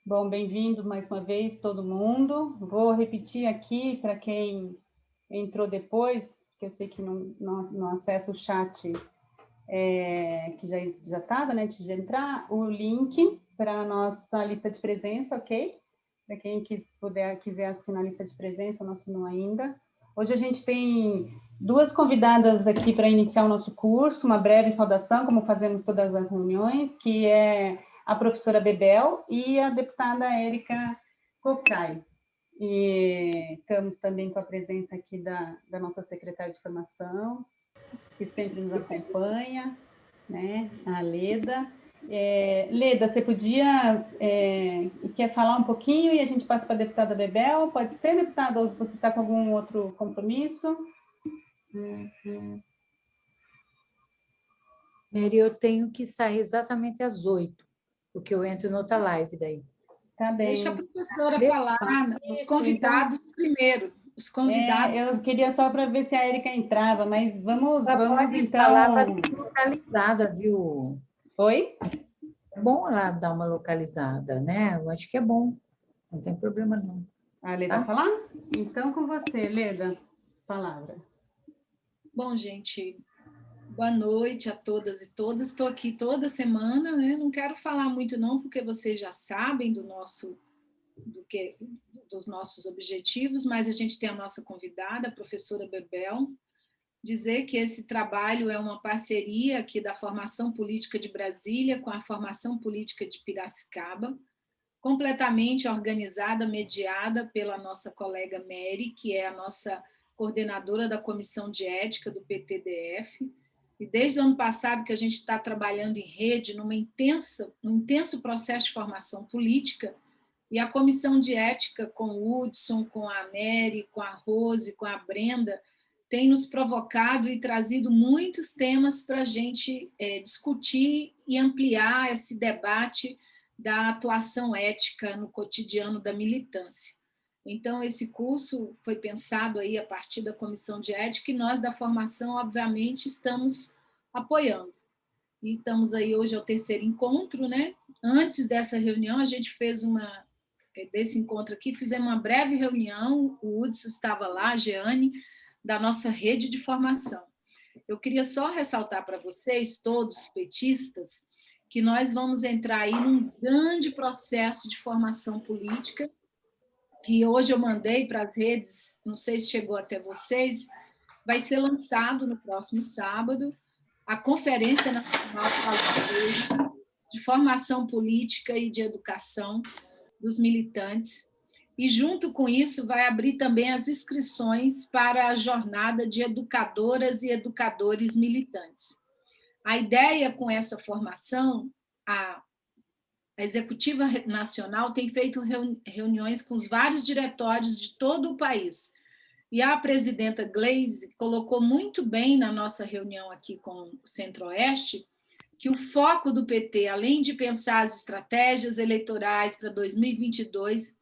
Bom, bem-vindo mais uma vez todo mundo. Vou repetir aqui para quem entrou depois, porque eu sei que não acessa o chat que já estava, né, antes de entrar, o link para a nossa lista de presença, ok? Para quem quiser assinar a lista de presença, não assinou ainda. Hoje a gente tem duas convidadas aqui para iniciar o nosso curso, uma breve saudação, como fazemos todas as reuniões, que é a professora Bebel e a deputada Érica Cocai. E estamos também com a presença aqui da nossa secretária de formação, que sempre nos acompanha, né? A Leda. Leda, você quer falar um pouquinho e a gente passa para a deputada Bebel? Pode ser, deputada, ou você está com algum outro compromisso? Mary, eu tenho que sair exatamente às 8, porque eu entro noutra live daí. Tá bem. Deixa a professora falar, os convidados então, primeiro. Os convidados. Eu queria só para ver se a Érica entrava, mas vamos pode então. Falar para dar uma localizada, viu? Oi? É bom ela dar uma localizada, né? Eu acho que é bom. Não tem problema, não. A Leda falar? Então, com você, Leda, palavra. Bom, gente, boa noite a todas e todas. Estou aqui toda semana, né? Não quero falar muito, não, porque vocês já sabem dos nossos objetivos, mas a gente tem a nossa convidada, a professora Bebel, dizer que esse trabalho é uma parceria aqui da Formação Política de Brasília com a Formação Política de Piracicaba, completamente organizada, mediada pela nossa colega Mary, que é a nossa coordenadora da Comissão de Ética do PTDF, e desde o ano passado que a gente está trabalhando em rede, num intenso processo de formação política, e a Comissão de Ética com o Hudson, com a Mary, com a Rose, com a Brenda, tem nos provocado e trazido muitos temas para a gente discutir e ampliar esse debate da atuação ética no cotidiano da militância. Então, esse curso foi pensado aí a partir da Comissão de Ética e nós, da formação, obviamente, estamos apoiando. E estamos aí hoje ao terceiro encontro, né? Antes dessa reunião, a gente fez desse encontro aqui, fizemos uma breve reunião, o Hudson estava lá, a Jeane, da nossa rede de formação. Eu queria só ressaltar para vocês, todos petistas, que nós vamos entrar aí num grande processo de formação política, que hoje eu mandei para as redes, não sei se chegou até vocês, vai ser lançado no próximo sábado a Conferência Nacional de Formação Política e de Educação dos Militantes, e junto com isso vai abrir também as inscrições para a jornada de educadoras e educadores militantes. A ideia com essa formação, a Executiva Nacional tem feito reuniões com os vários diretórios de todo o país. E a presidenta Gleisi colocou muito bem na nossa reunião aqui com o Centro-Oeste que o foco do PT, além de pensar as estratégias eleitorais para 2022,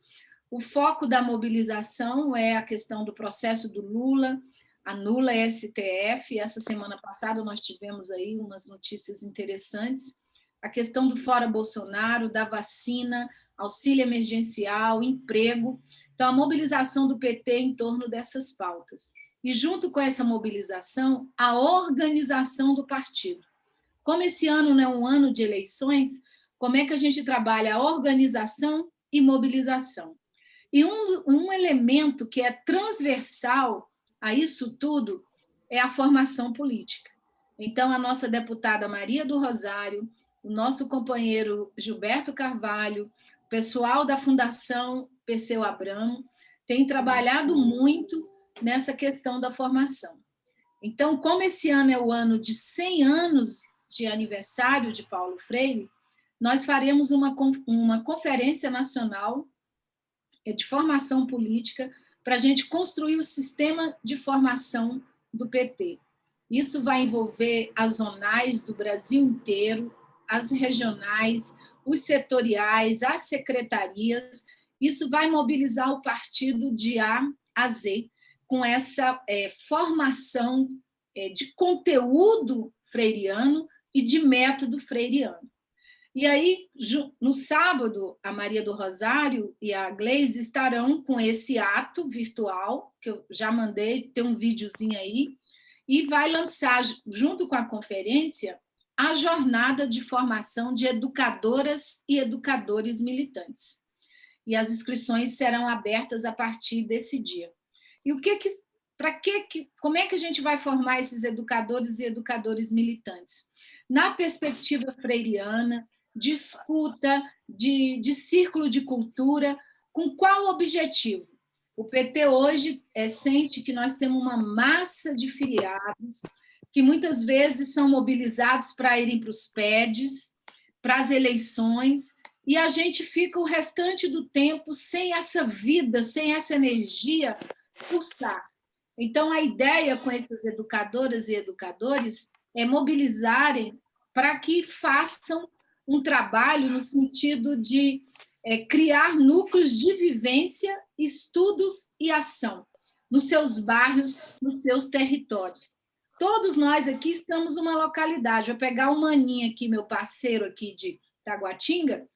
o foco da mobilização é a questão do processo do Lula, anula a STF. Essa semana passada nós tivemos aí umas notícias interessantes. A questão do fora Bolsonaro, da vacina, auxílio emergencial, emprego. Então, a mobilização do PT em torno dessas pautas. E, junto com essa mobilização, a organização do partido. Como esse ano não é um ano de eleições, como é que a gente trabalha a organização e mobilização? E um elemento que é transversal a isso tudo é a formação política. Então, a nossa deputada Maria do Rosário, o nosso companheiro Gilberto Carvalho, o pessoal da Fundação Perseu Abramo, tem trabalhado muito nessa questão da formação. Então, como esse ano é o ano de 100 anos de aniversário de Paulo Freire, nós faremos uma conferência nacional de formação política para a gente construir o sistema de formação do PT. Isso vai envolver as zonais do Brasil inteiro, as regionais, os setoriais, as secretarias. Isso vai mobilizar o partido de A a Z com essa formação de conteúdo freiriano e de método freiriano. E aí, no sábado, a Maria do Rosário e a Gleise estarão com esse ato virtual, que eu já mandei, tem um videozinho aí, e vai lançar, junto com a conferência, a jornada de formação de educadoras e educadores militantes. E as inscrições serão abertas a partir desse dia. E como é que a gente vai formar esses educadores e educadores militantes? Na perspectiva freiriana, de escuta, de círculo de cultura, com qual objetivo? O PT hoje sente que nós temos uma massa de filiados que muitas vezes são mobilizados para irem para os PEDs, para as eleições, e a gente fica o restante do tempo sem essa vida, sem essa energia pulsar. Então, a ideia com essas educadoras e educadores é mobilizarem para que façam um trabalho no sentido de criar núcleos de vivência, estudos e ação nos seus bairros, nos seus territórios. Todos nós aqui estamos numa localidade. Vou pegar o Maninho aqui, meu parceiro aqui de Taguatinga,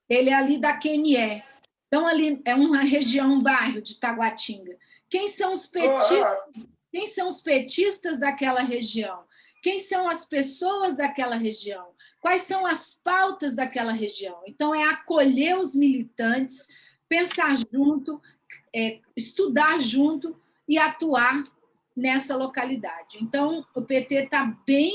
ele é ali da QNE. Então, ali é uma região, um bairro de Taguatinga. Quem são os petistas daquela região? Quem são as pessoas daquela região? Quais são as pautas daquela região? Então, é acolher os militantes, pensar junto, estudar junto e atuar nessa localidade. Então, o PT está bem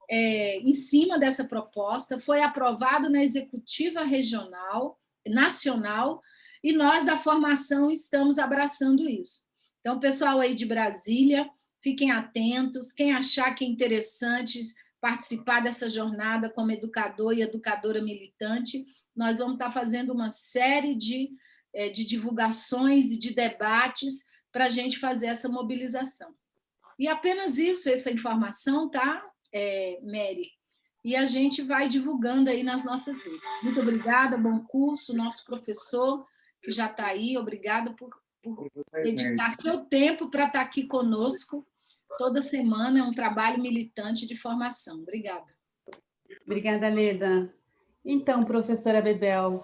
em cima dessa proposta, foi aprovado na executiva regional, nacional, e nós, da formação, estamos abraçando isso. Então, pessoal aí de Brasília, fiquem atentos, quem achar que é interessante participar dessa jornada como educador e educadora militante, nós vamos estar fazendo uma série de divulgações e de debates para a gente fazer essa mobilização. E apenas isso, essa informação, tá, Mary? E a gente vai divulgando aí nas nossas redes. Muito obrigada, bom curso, nosso professor, que já está aí, obrigada por dedicar seu tempo para estar aqui conosco toda semana, é um trabalho militante de formação. Obrigada. Obrigada, Leda. Então, professora Bebel,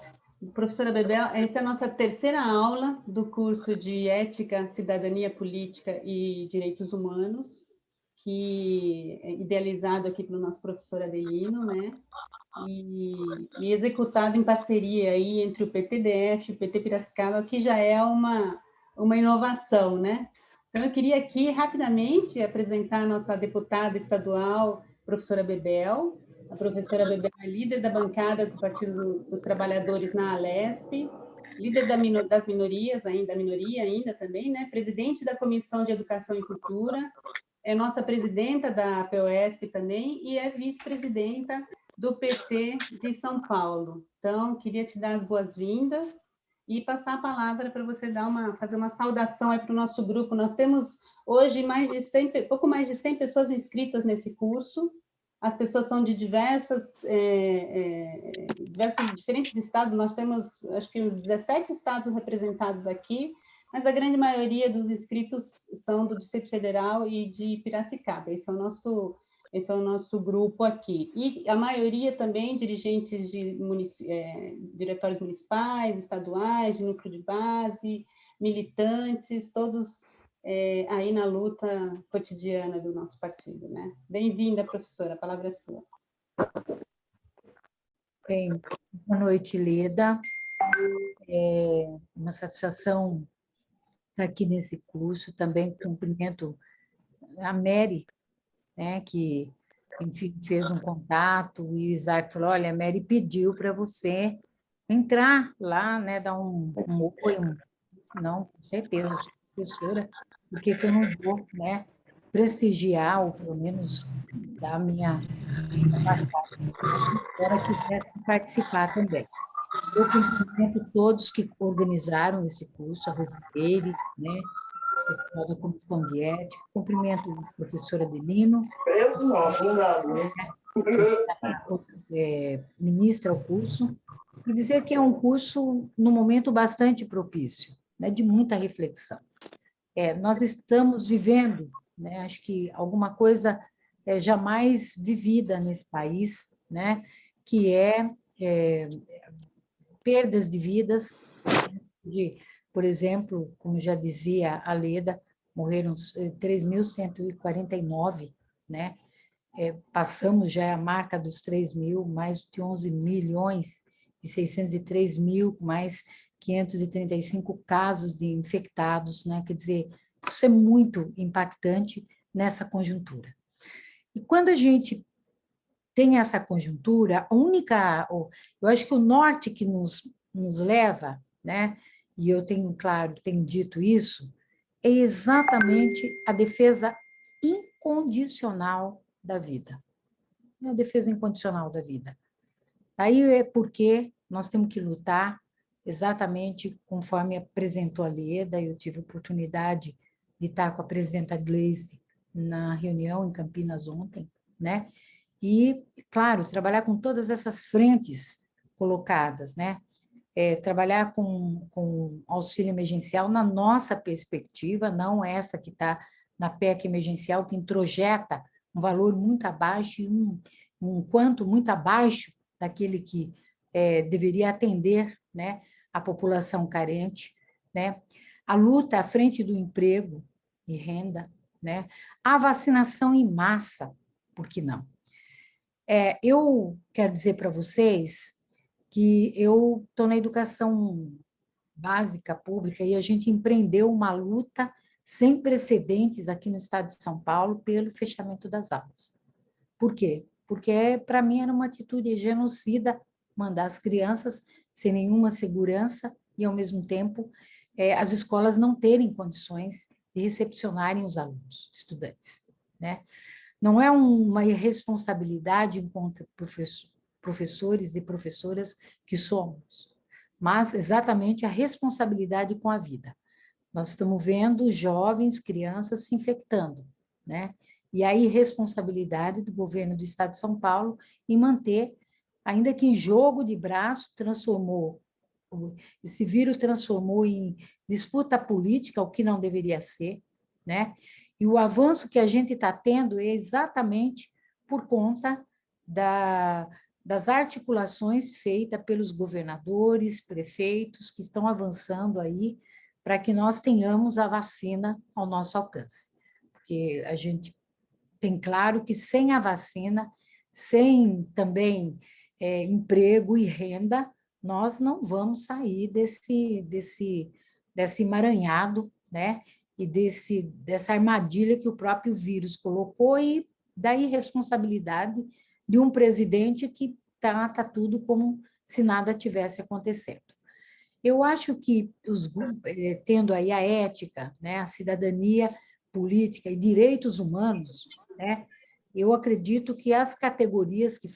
essa é a nossa terceira aula do curso de Ética, Cidadania Política e Direitos Humanos, que é idealizado aqui pelo nosso professor Adelino, né? E executado em parceria aí entre o PTDF e o PT Piracicaba, que já é uma inovação, né? Então, eu queria aqui, rapidamente, apresentar a nossa deputada estadual, professora Bebel. A professora Bebel é líder da bancada do Partido dos Trabalhadores na Alesp, líder das minorias, da minoria ainda também, né? Presidente da Comissão de Educação e Cultura, é nossa presidenta da POSP também e é vice-presidenta do PT de São Paulo. Então, queria te dar as boas-vindas e passar a palavra para você fazer uma saudação aí para o nosso grupo. Nós temos hoje pouco mais de 100 pessoas inscritas nesse curso. As pessoas são de diversos diferentes estados. Nós temos, acho que uns 17 estados representados aqui, mas a grande maioria dos inscritos são do Distrito Federal e de Piracicaba. Esse é o nosso grupo aqui. E a maioria também dirigentes de diretórios municipais, estaduais, de núcleo de base, militantes, todos aí na luta cotidiana do nosso partido, né? Bem-vinda, professora, a palavra é sua. Bem, boa noite, Leda. É uma satisfação estar aqui nesse curso. Também cumprimento a Mary, né, que, enfim, fez um contato, e o Isaac falou, olha, a Mary pediu para você entrar lá, né, dar um oi, não, com certeza, professora, porque que eu não vou, né, prestigiar, ou pelo menos dar a minha passagem, se ela quisesse participar também. Eu cumprimento todos que organizaram esse curso, a Rosimeire, né, pessoal da Comissão de Ética, cumprimento o professor Adelino, ministra o curso, e dizer que é um curso, num momento bastante propício, né, de muita reflexão. Nós estamos vivendo, né, acho que alguma coisa jamais vivida nesse país, né, que é perdas de vidas, por exemplo, como já dizia a Leda, morreram 3.149, né? Passamos já a marca dos 3.000, mais de 11 milhões e 603 mil, mais 535 casos de infectados, né? Quer dizer, isso é muito impactante nessa conjuntura. E quando a gente tem essa conjuntura, eu acho que o norte que nos leva, né? E eu tenho, claro, tenho dito isso, é exatamente a defesa incondicional da vida. É a defesa incondicional da vida. Aí é porque nós temos que lutar exatamente conforme apresentou a Leda. Eu tive a oportunidade de estar com a presidenta Gleisi na reunião em Campinas ontem, né? E, claro, trabalhar com todas essas frentes colocadas, né? Trabalhar com auxílio emergencial na nossa perspectiva, não essa que está na PEC emergencial, que introjeta um valor muito abaixo e um quanto muito abaixo daquele que deveria atender, né, a população carente, né? A luta à frente do emprego e renda, né? A vacinação em massa, por que não? Eu quero dizer para vocês que eu estou na educação básica pública e a gente empreendeu uma luta sem precedentes aqui no estado de São Paulo pelo fechamento das aulas. Por quê? Porque, para mim, era uma atitude genocida mandar as crianças sem nenhuma segurança e, ao mesmo tempo, as escolas não terem condições de recepcionarem os alunos, estudantes, né? Não é uma irresponsabilidade enquanto professores e professoras que somos, mas exatamente a responsabilidade com a vida. Nós estamos vendo jovens, crianças se infectando, né? E a irresponsabilidade do governo do Estado de São Paulo em manter, ainda que em jogo de braço, esse vírus transformou em disputa política, o que não deveria ser, né? E o avanço que a gente está tendo é exatamente por conta das articulações feitas pelos governadores, prefeitos, que estão avançando aí para que nós tenhamos a vacina ao nosso alcance. Porque a gente tem claro que sem a vacina, sem também emprego e renda, nós não vamos sair desse emaranhado, né? E dessa armadilha que o próprio vírus colocou e da irresponsabilidade de um presidente que trata tudo como se nada tivesse acontecendo. Eu acho que tendo aí a ética, né, a cidadania política e direitos humanos, né, eu acredito que as categorias que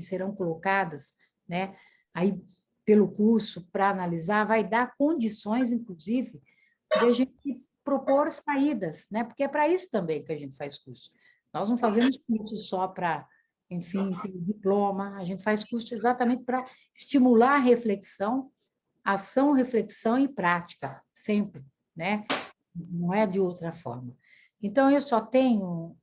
serão colocadas, né, aí pelo curso para analisar, vai dar condições, inclusive, de a gente propor saídas, né, porque é para isso também que a gente faz curso. Nós não fazemos curso só para, enfim, ter diploma, a gente faz curso exatamente para estimular a reflexão, ação, reflexão e prática, sempre, né? Não é de outra forma. Então, eu só tenho,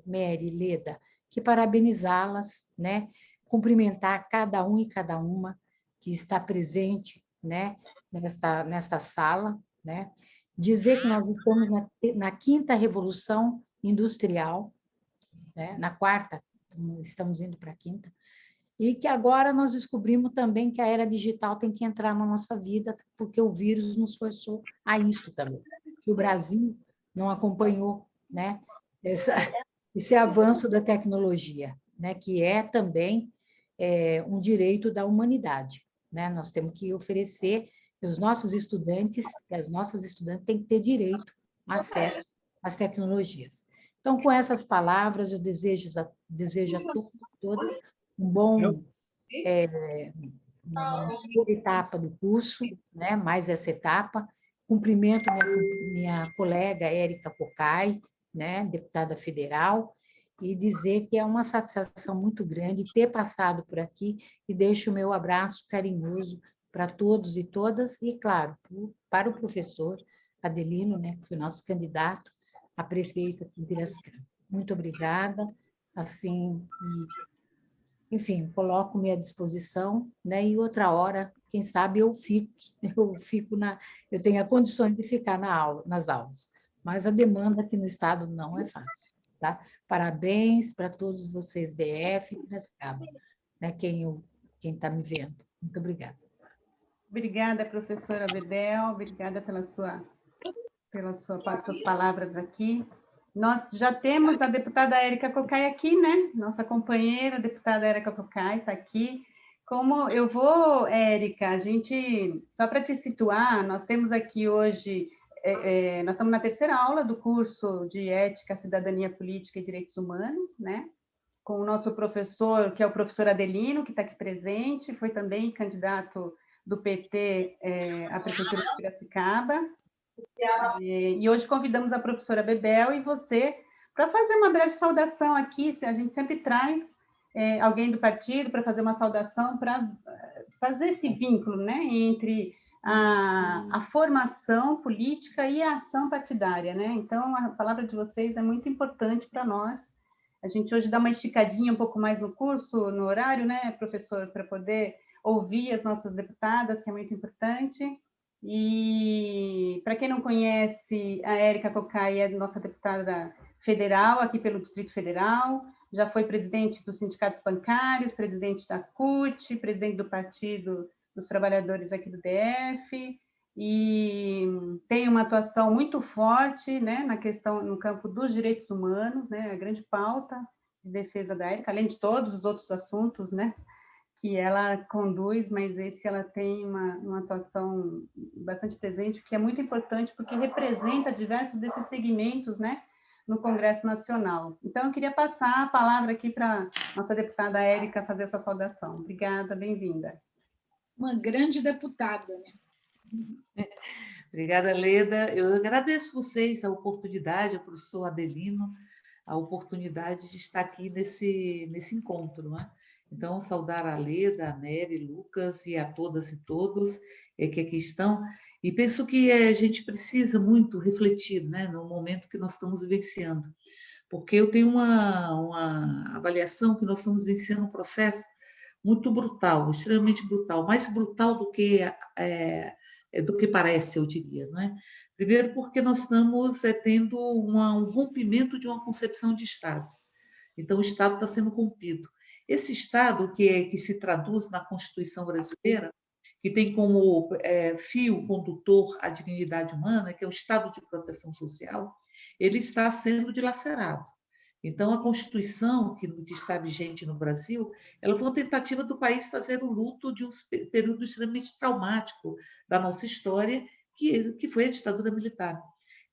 Mary, Leda, que parabenizá-las, né? Cumprimentar cada um e cada uma que está presente, né? Nesta sala, né? Dizer que nós estamos na quinta revolução industrial, né? Na quarta, estamos indo para a quinta, e que agora nós descobrimos também que a era digital tem que entrar na nossa vida, porque o vírus nos forçou a isso também, que o Brasil não acompanhou, né, esse avanço da tecnologia, né, que é também um direito da humanidade, né? Nós temos que oferecer, os nossos estudantes e as nossas estudantes têm que ter direito a acesso às tecnologias. Então, com essas palavras, eu desejo a todos e todas um bom uma boa etapa do curso, né? Mais essa etapa. Cumprimento minha colega Érica Cocai, né? Deputada federal, e dizer que é uma satisfação muito grande ter passado por aqui e deixo o meu abraço carinhoso para todos e todas, e, claro, para o professor Adelino, né? Que foi nosso candidato a prefeito aqui em Piracicaba. Muito obrigada, assim, enfim, coloco-me à disposição, né? E outra hora, quem sabe eu tenho condições de ficar nas aulas. Mas a demanda aqui no estado não é fácil, tá? Parabéns para todos vocês, DF e Piracicaba, né? Quem está me vendo. Muito obrigada. Obrigada, professora Bedel, obrigada pelas suas palavras aqui. Nós já temos a deputada Érica Cocai aqui, né? Nossa companheira, a deputada Érica Cocai, está aqui. Como eu vou, Érica, só para te situar, nós temos aqui hoje, nós estamos na terceira aula do curso de Ética, Cidadania Política e Direitos Humanos, né? Com o nosso professor, que é o professor Adelino, que está aqui presente, foi também candidato do PT à Prefeitura de Piracicaba. E hoje convidamos a professora Bebel e você para fazer uma breve saudação aqui. A gente sempre traz alguém do partido para fazer uma saudação, para fazer esse vínculo, né, entre a formação política e a ação partidária, né? Então, a palavra de vocês é muito importante para nós. A gente hoje dá uma esticadinha um pouco mais no curso, no horário, né, professor, para poder ouvir as nossas deputadas, que é muito importante. E, para quem não conhece, a Érica Cocai é nossa deputada federal, aqui pelo Distrito Federal, já foi presidente dos sindicatos bancários, presidente da CUT, presidente do Partido dos Trabalhadores aqui do DF, e tem uma atuação muito forte, né, no campo dos direitos humanos, né, a grande pauta de defesa da Érica, além de todos os outros assuntos, né, que ela conduz, mas esse ela tem uma atuação bastante presente, que é muito importante, porque representa diversos desses segmentos, né, no Congresso Nacional. Então, eu queria passar a palavra aqui para nossa deputada Érica fazer essa saudação. Obrigada, bem-vinda. Uma grande deputada, né? Obrigada, Leda. Eu agradeço vocês a oportunidade, ao professor Adelino, a oportunidade de estar aqui nesse encontro, né? Então, saudar a Leda, a Mary, Lucas e a todas e todos que aqui estão. E penso que a gente precisa muito refletir, né, no momento que nós estamos vivenciando, porque eu tenho uma avaliação que nós estamos vivenciando um processo muito brutal, extremamente brutal, mais brutal do que parece, eu diria, não é? Primeiro porque nós estamos tendo um rompimento de uma concepção de Estado. Então, o Estado está sendo rompido. Esse Estado, que se traduz na Constituição brasileira, que tem como fio condutor a dignidade humana, que é o Estado de proteção social, ele está sendo dilacerado. Então, a Constituição, que está vigente no Brasil, ela foi uma tentativa do país fazer o luto de um período extremamente traumático da nossa história, que foi a ditadura militar.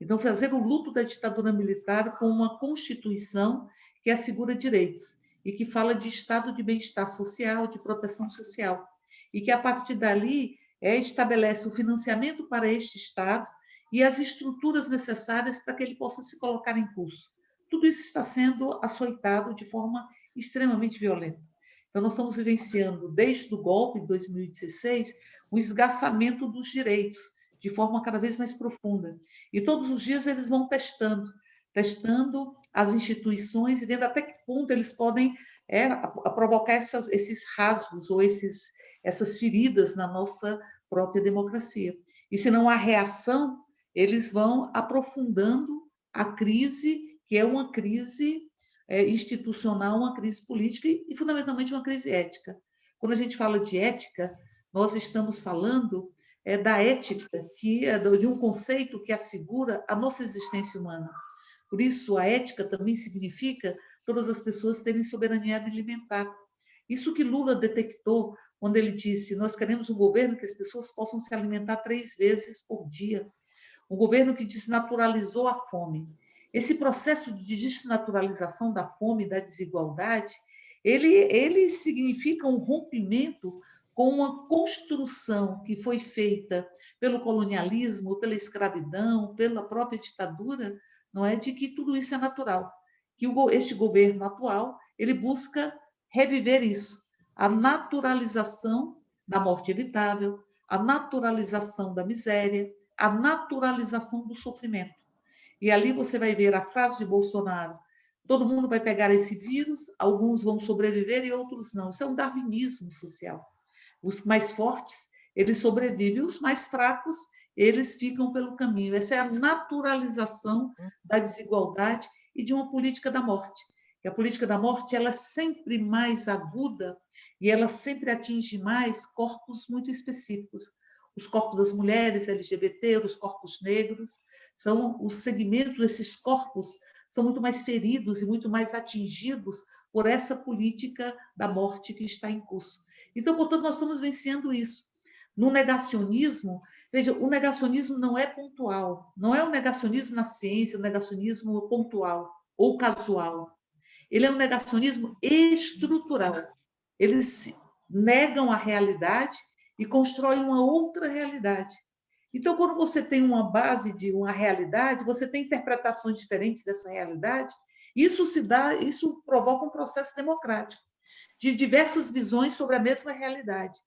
Então, fazer o luto da ditadura militar com uma Constituição que assegura direitos e que fala de estado de bem-estar social, de proteção social, e que, a partir dali, estabelece o financiamento para este Estado e as estruturas necessárias para que ele possa se colocar em curso. Tudo isso está sendo açoitado de forma extremamente violenta. Então, nós estamos vivenciando, desde o golpe de 2016, o esgarçamento dos direitos, de forma cada vez mais profunda. E todos os dias eles vão testando as instituições e vendo até que ponto eles podem provocar esses rasgos ou essas feridas na nossa própria democracia. E se não há reação, eles vão aprofundando a crise, que é uma crise institucional, uma crise política e, fundamentalmente, uma crise ética. Quando a gente fala de ética, nós estamos falando da ética, de um conceito que assegura a nossa existência humana. Por isso, a ética também significa todas as pessoas terem soberania alimentar. Isso que Lula detectou quando ele disse: nós queremos um governo que as pessoas possam se alimentar 3 vezes por dia. Um governo que desnaturalizou a fome. Esse processo de desnaturalização da fome, da desigualdade, ele significa um rompimento com uma construção que foi feita pelo colonialismo, pela escravidão, pela própria ditadura, não é, de que tudo isso é natural. Que este governo atual ele busca reviver isso, a naturalização da morte evitável, a naturalização da miséria, a naturalização do sofrimento. E ali você vai ver a frase de Bolsonaro: todo mundo vai pegar esse vírus, alguns vão sobreviver e outros não. Isso é um darwinismo social. Os mais fortes, eles sobrevivem, os mais fracos, eles ficam pelo caminho. Essa é a naturalização da desigualdade e de uma política da morte. E a política da morte, ela é sempre mais aguda e ela sempre atinge mais corpos muito específicos. Os corpos das mulheres LGBT, os corpos negros, são os segmentos, esses corpos são muito mais feridos e muito mais atingidos por essa política da morte que está em curso. Então, portanto, nós estamos vencendo isso. No negacionismo, veja, o negacionismo não é pontual, não é um negacionismo na ciência, um negacionismo pontual ou casual. Ele é um negacionismo estrutural. Eles negam a realidade e constroem uma outra realidade. Então, quando você tem uma base de uma realidade, você tem interpretações diferentes dessa realidade, isso provoca um processo democrático, de diversas visões sobre a mesma realidade.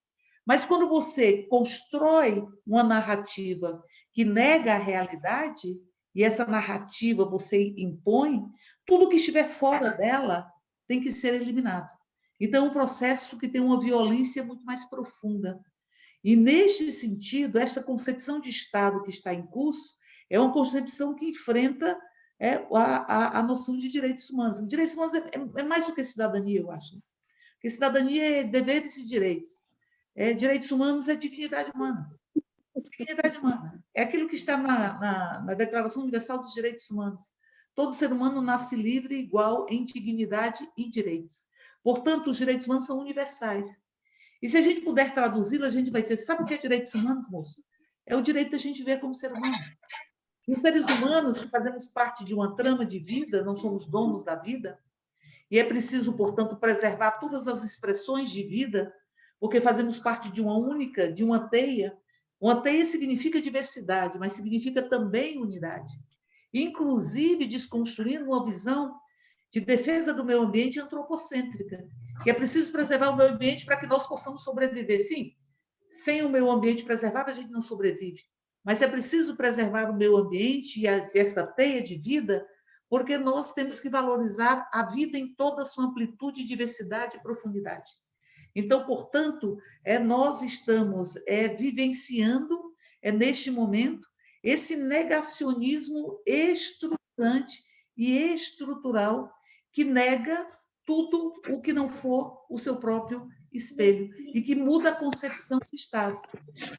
Mas quando você constrói uma narrativa que nega a realidade, e essa narrativa você impõe, tudo que estiver fora dela tem que ser eliminado. Então, é um processo que tem uma violência muito mais profunda. E, neste sentido, esta concepção de Estado que está em curso é uma concepção que enfrenta a noção de direitos humanos. Direitos humanos é mais do que cidadania, eu acho. Porque cidadania é deveres e direitos. Direitos humanos é dignidade humana. Dignidade humana é aquilo que está na Declaração Universal dos Direitos Humanos. Todo ser humano nasce livre e igual em dignidade e direitos. Portanto, os direitos humanos são universais. E se a gente puder traduzi-lo, a gente vai dizer, sabe o que é direitos humanos, moço? É o direito da gente ver como ser humano. E os seres humanos que fazemos parte de uma trama de vida, não somos donos da vida, e é preciso, portanto, preservar todas as expressões de vida, porque fazemos parte de uma única, de uma teia. Uma teia significa diversidade, mas significa também unidade. Inclusive desconstruindo uma visão de defesa do meio ambiente antropocêntrica, que é preciso preservar o meio ambiente para que nós possamos sobreviver. Sim, sem o meio ambiente preservado, a gente não sobrevive. Mas é preciso preservar o meio ambiente e essa teia de vida, porque nós temos que valorizar a vida em toda a sua amplitude, diversidade e profundidade. Então, portanto, nós estamos vivenciando, neste momento, esse negacionismo estruturante e estrutural que nega tudo o que não for o seu próprio espelho e que muda a concepção de Estado.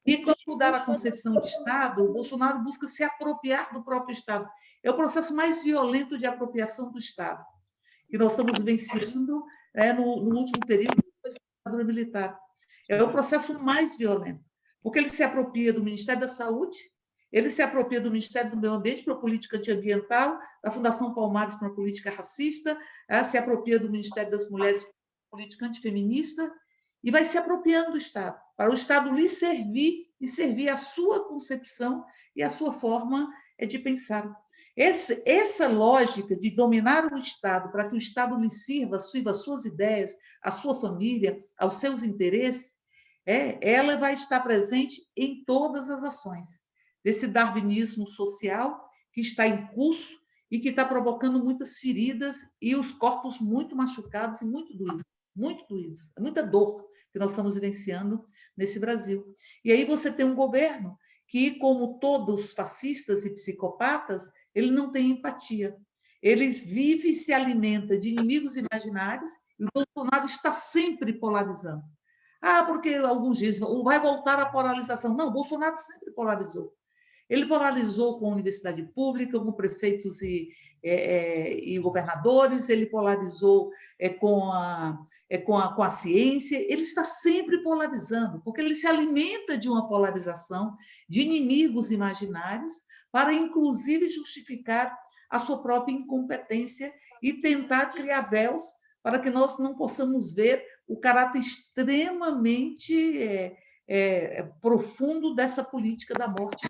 E quando mudar a concepção de Estado, o Bolsonaro busca se apropriar do próprio Estado. É o processo mais violento de apropriação do Estado que nós estamos vencendo no último período da ditadura militar. É o processo mais violento, porque ele se apropria do Ministério da Saúde, ele se apropria do Ministério do Meio Ambiente para a política antiambiental, da Fundação Palmares para a política racista, se apropria do Ministério das Mulheres para a política antifeminista, e vai se apropriando do Estado, para o Estado lhe servir e servir a sua concepção e a sua forma de pensar. Essa lógica de dominar o Estado para que o Estado lhe sirva as suas ideias, a sua família, aos seus interesses, ela vai estar presente em todas as ações desse darwinismo social que está em curso e que está provocando muitas feridas e os corpos muito machucados e muito doídos, muita dor que nós estamos vivenciando nesse Brasil. E aí você tem um governo que, como todos fascistas e psicopatas, ele não tem empatia. Ele vive e se alimenta de inimigos imaginários e o Bolsonaro está sempre polarizando. Porque alguns dizem, vai voltar a polarização. Não, o Bolsonaro sempre polarizou. Ele polarizou com a universidade pública, com prefeitos e governadores, ele polarizou com a ciência, ele está sempre polarizando, porque ele se alimenta de uma polarização de inimigos imaginários para, inclusive, justificar a sua própria incompetência e tentar criar véus para que nós não possamos ver o caráter extremamente profundo dessa política da morte.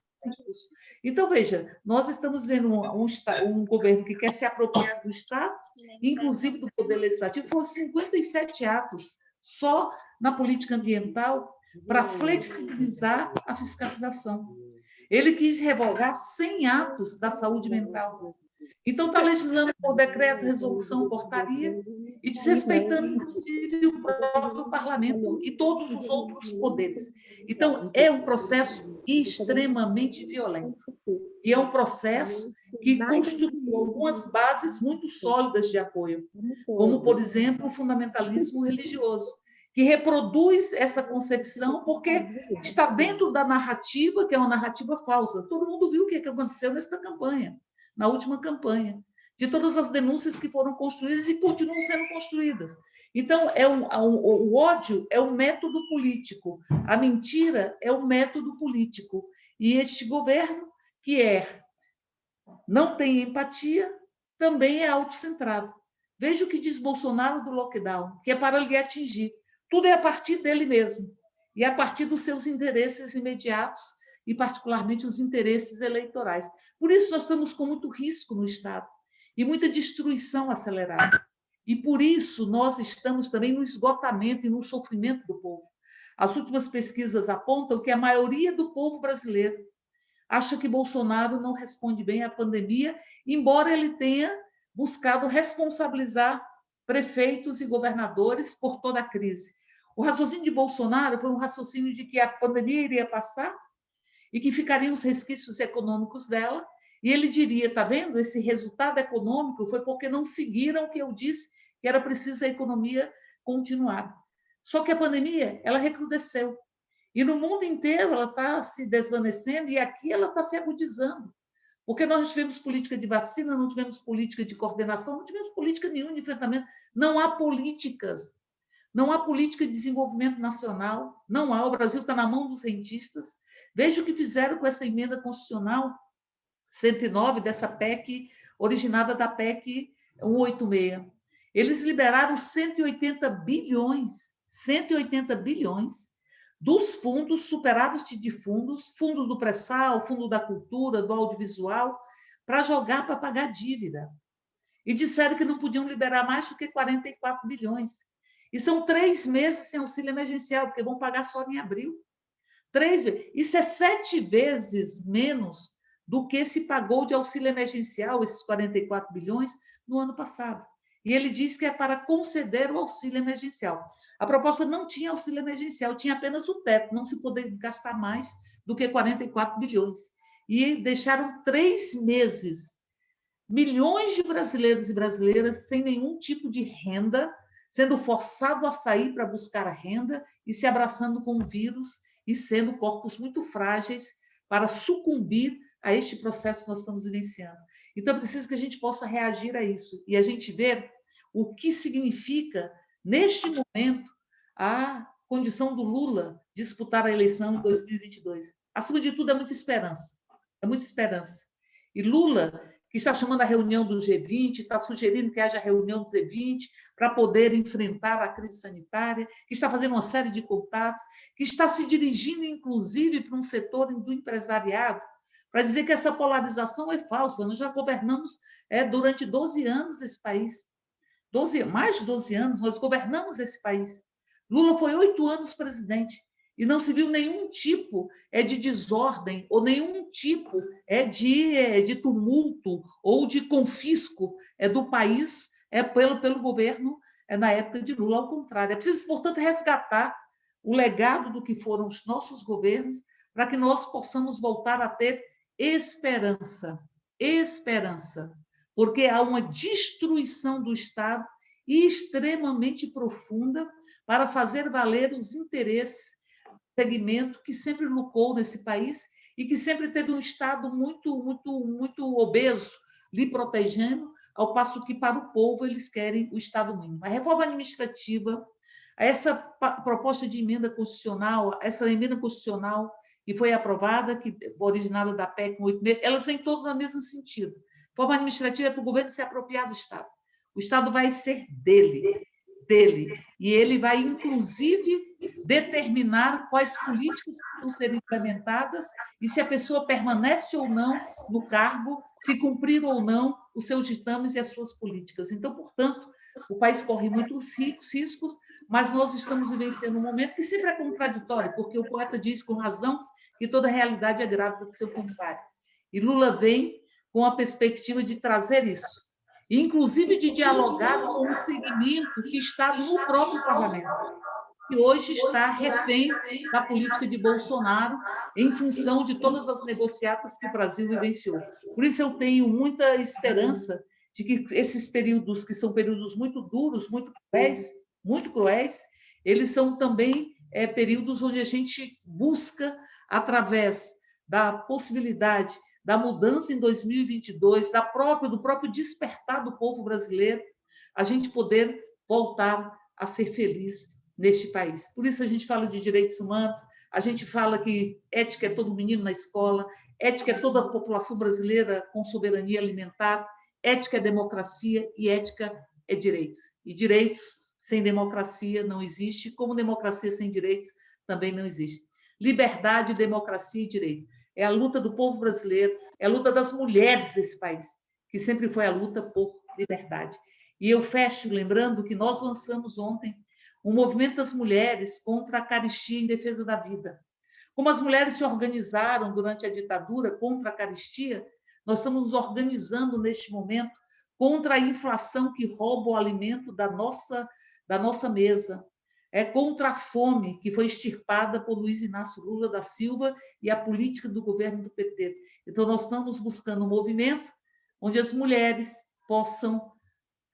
Então, veja, nós estamos vendo um governo que quer se apropriar do Estado, inclusive do Poder Legislativo. Foram 57 atos só na política ambiental para flexibilizar a fiscalização. Ele quis revogar 100 atos da saúde mental. Então, está legislando por decreto, resolução, portaria, e desrespeitando, inclusive, o próprio parlamento e todos os outros poderes. Então, é um processo extremamente violento. E é um processo que construiu algumas bases muito sólidas de apoio, como, por exemplo, o fundamentalismo religioso, que reproduz essa concepção porque está dentro da narrativa, que é uma narrativa falsa. Todo mundo viu o que aconteceu nesta campanha, na última campanha, de todas as denúncias que foram construídas e continuam sendo construídas. Então, o ódio é um método político, a mentira é um método político. E este governo, que não tem empatia, também é autocentrado. Veja o que diz Bolsonaro do lockdown, que é para lhe atingir. Tudo é a partir dele mesmo, e a partir dos seus interesses imediatos, e particularmente os interesses eleitorais. Por isso, nós estamos com muito risco no Estado, e muita destruição acelerada. E por isso, nós estamos também no esgotamento e no sofrimento do povo. As últimas pesquisas apontam que a maioria do povo brasileiro acha que Bolsonaro não responde bem à pandemia, embora ele tenha buscado responsabilizar prefeitos e governadores por toda a crise. O raciocínio de Bolsonaro foi um raciocínio de que a pandemia iria passar e que ficariam os resquícios econômicos dela, e ele diria, está vendo, esse resultado econômico foi porque não seguiram o que eu disse, que era preciso a economia continuar. Só que a pandemia, ela recrudesceu. E no mundo inteiro ela está se desvanecendo e aqui ela está se agudizando. Porque nós não tivemos política de vacina, não tivemos política de coordenação, não tivemos política nenhuma de enfrentamento. Não há políticas. Não há política de desenvolvimento nacional. Não há. O Brasil está na mão dos rentistas. Veja o que fizeram com essa emenda constitucional 109 dessa PEC, originada da PEC 186. Eles liberaram 180 bilhões dos fundos, superávit de fundos, fundo do pré-sal, fundo da cultura, do audiovisual, para jogar para pagar dívida. E disseram que não podiam liberar mais do que 44 bilhões. E são 3 meses sem auxílio emergencial, porque vão pagar só em abril. 3 vezes. Isso é 7 vezes menos do que se pagou de auxílio emergencial, esses 44 bilhões, no ano passado. E ele diz que é para conceder o auxílio emergencial. A proposta não tinha auxílio emergencial, tinha apenas o teto, não se poderia gastar mais do que 44 bilhões. E deixaram 3 meses, milhões de brasileiros e brasileiras sem nenhum tipo de renda, sendo forçado a sair para buscar a renda e se abraçando com o vírus e sendo corpos muito frágeis para sucumbir a este processo que nós estamos vivenciando. Então, é preciso que a gente possa reagir a isso e a gente ver o que significa, neste momento, a condição do Lula disputar a eleição em 2022. Acima de tudo, é muita esperança. É muita esperança. E Lula, que está chamando a reunião do G20, está sugerindo que haja reunião do G20 para poder enfrentar a crise sanitária, que está fazendo uma série de contatos, que está se dirigindo, inclusive, para um setor do empresariado, para dizer que essa polarização é falsa. Nós já governamos durante 12 anos esse país. Mais de 12 anos, nós governamos esse país. Lula foi 8 anos presidente e não se viu nenhum tipo de desordem ou nenhum tipo de tumulto ou de confisco do país pelo governo na época de Lula. Ao contrário, é preciso, portanto, resgatar o legado do que foram os nossos governos para que nós possamos voltar a ter esperança. Esperança. Porque há uma destruição do Estado extremamente profunda para fazer valer os interesses do segmento que sempre lucrou nesse país e que sempre teve um Estado muito obeso, lhe protegendo, ao passo que, para o povo, eles querem o Estado mínimo. A reforma administrativa, essa proposta de emenda constitucional, que foi aprovada, que originada da PEC 186, elas vêm todas no mesmo sentido. A reforma administrativa é para o governo se apropriar do Estado. O Estado vai ser dele. E ele vai, inclusive, determinar quais políticas vão ser implementadas e se a pessoa permanece ou não no cargo, se cumprir ou não os seus ditames e as suas políticas. Então, portanto, o país corre muitos riscos, mas nós estamos vivenciando um momento que sempre é contraditório, porque o poeta diz com razão que toda realidade é grávida do seu contrário. E Lula vem com a perspectiva de trazer isso, inclusive de dialogar com um segmento que está no próprio parlamento, que hoje está refém da política de Bolsonaro em função de todas as negociatas que o Brasil vivenciou. Por isso eu tenho muita esperança de que esses períodos, que são períodos muito duros, muito cruéis, eles são também períodos onde a gente busca, através da possibilidade da mudança em 2022, do próprio despertar do povo brasileiro, a gente poder voltar a ser feliz neste país. Por isso a gente fala de direitos humanos, a gente fala que ética é todo menino na escola, ética é toda a população brasileira com soberania alimentar, ética é democracia e ética é direitos. E direitos sem democracia não existe, como democracia sem direitos também não existe. Liberdade, democracia e direito. É a luta do povo brasileiro, é a luta das mulheres desse país, que sempre foi a luta por liberdade. E eu fecho lembrando que nós lançamos ontem um movimento das mulheres contra a caristia em defesa da vida. Como as mulheres se organizaram durante a ditadura contra a caristia, nós estamos nos organizando neste momento contra a inflação que rouba o alimento da nossa mesa, contra a fome que foi extirpada por Luiz Inácio Lula da Silva e a política do governo do PT. Então, nós estamos buscando um movimento onde as mulheres possam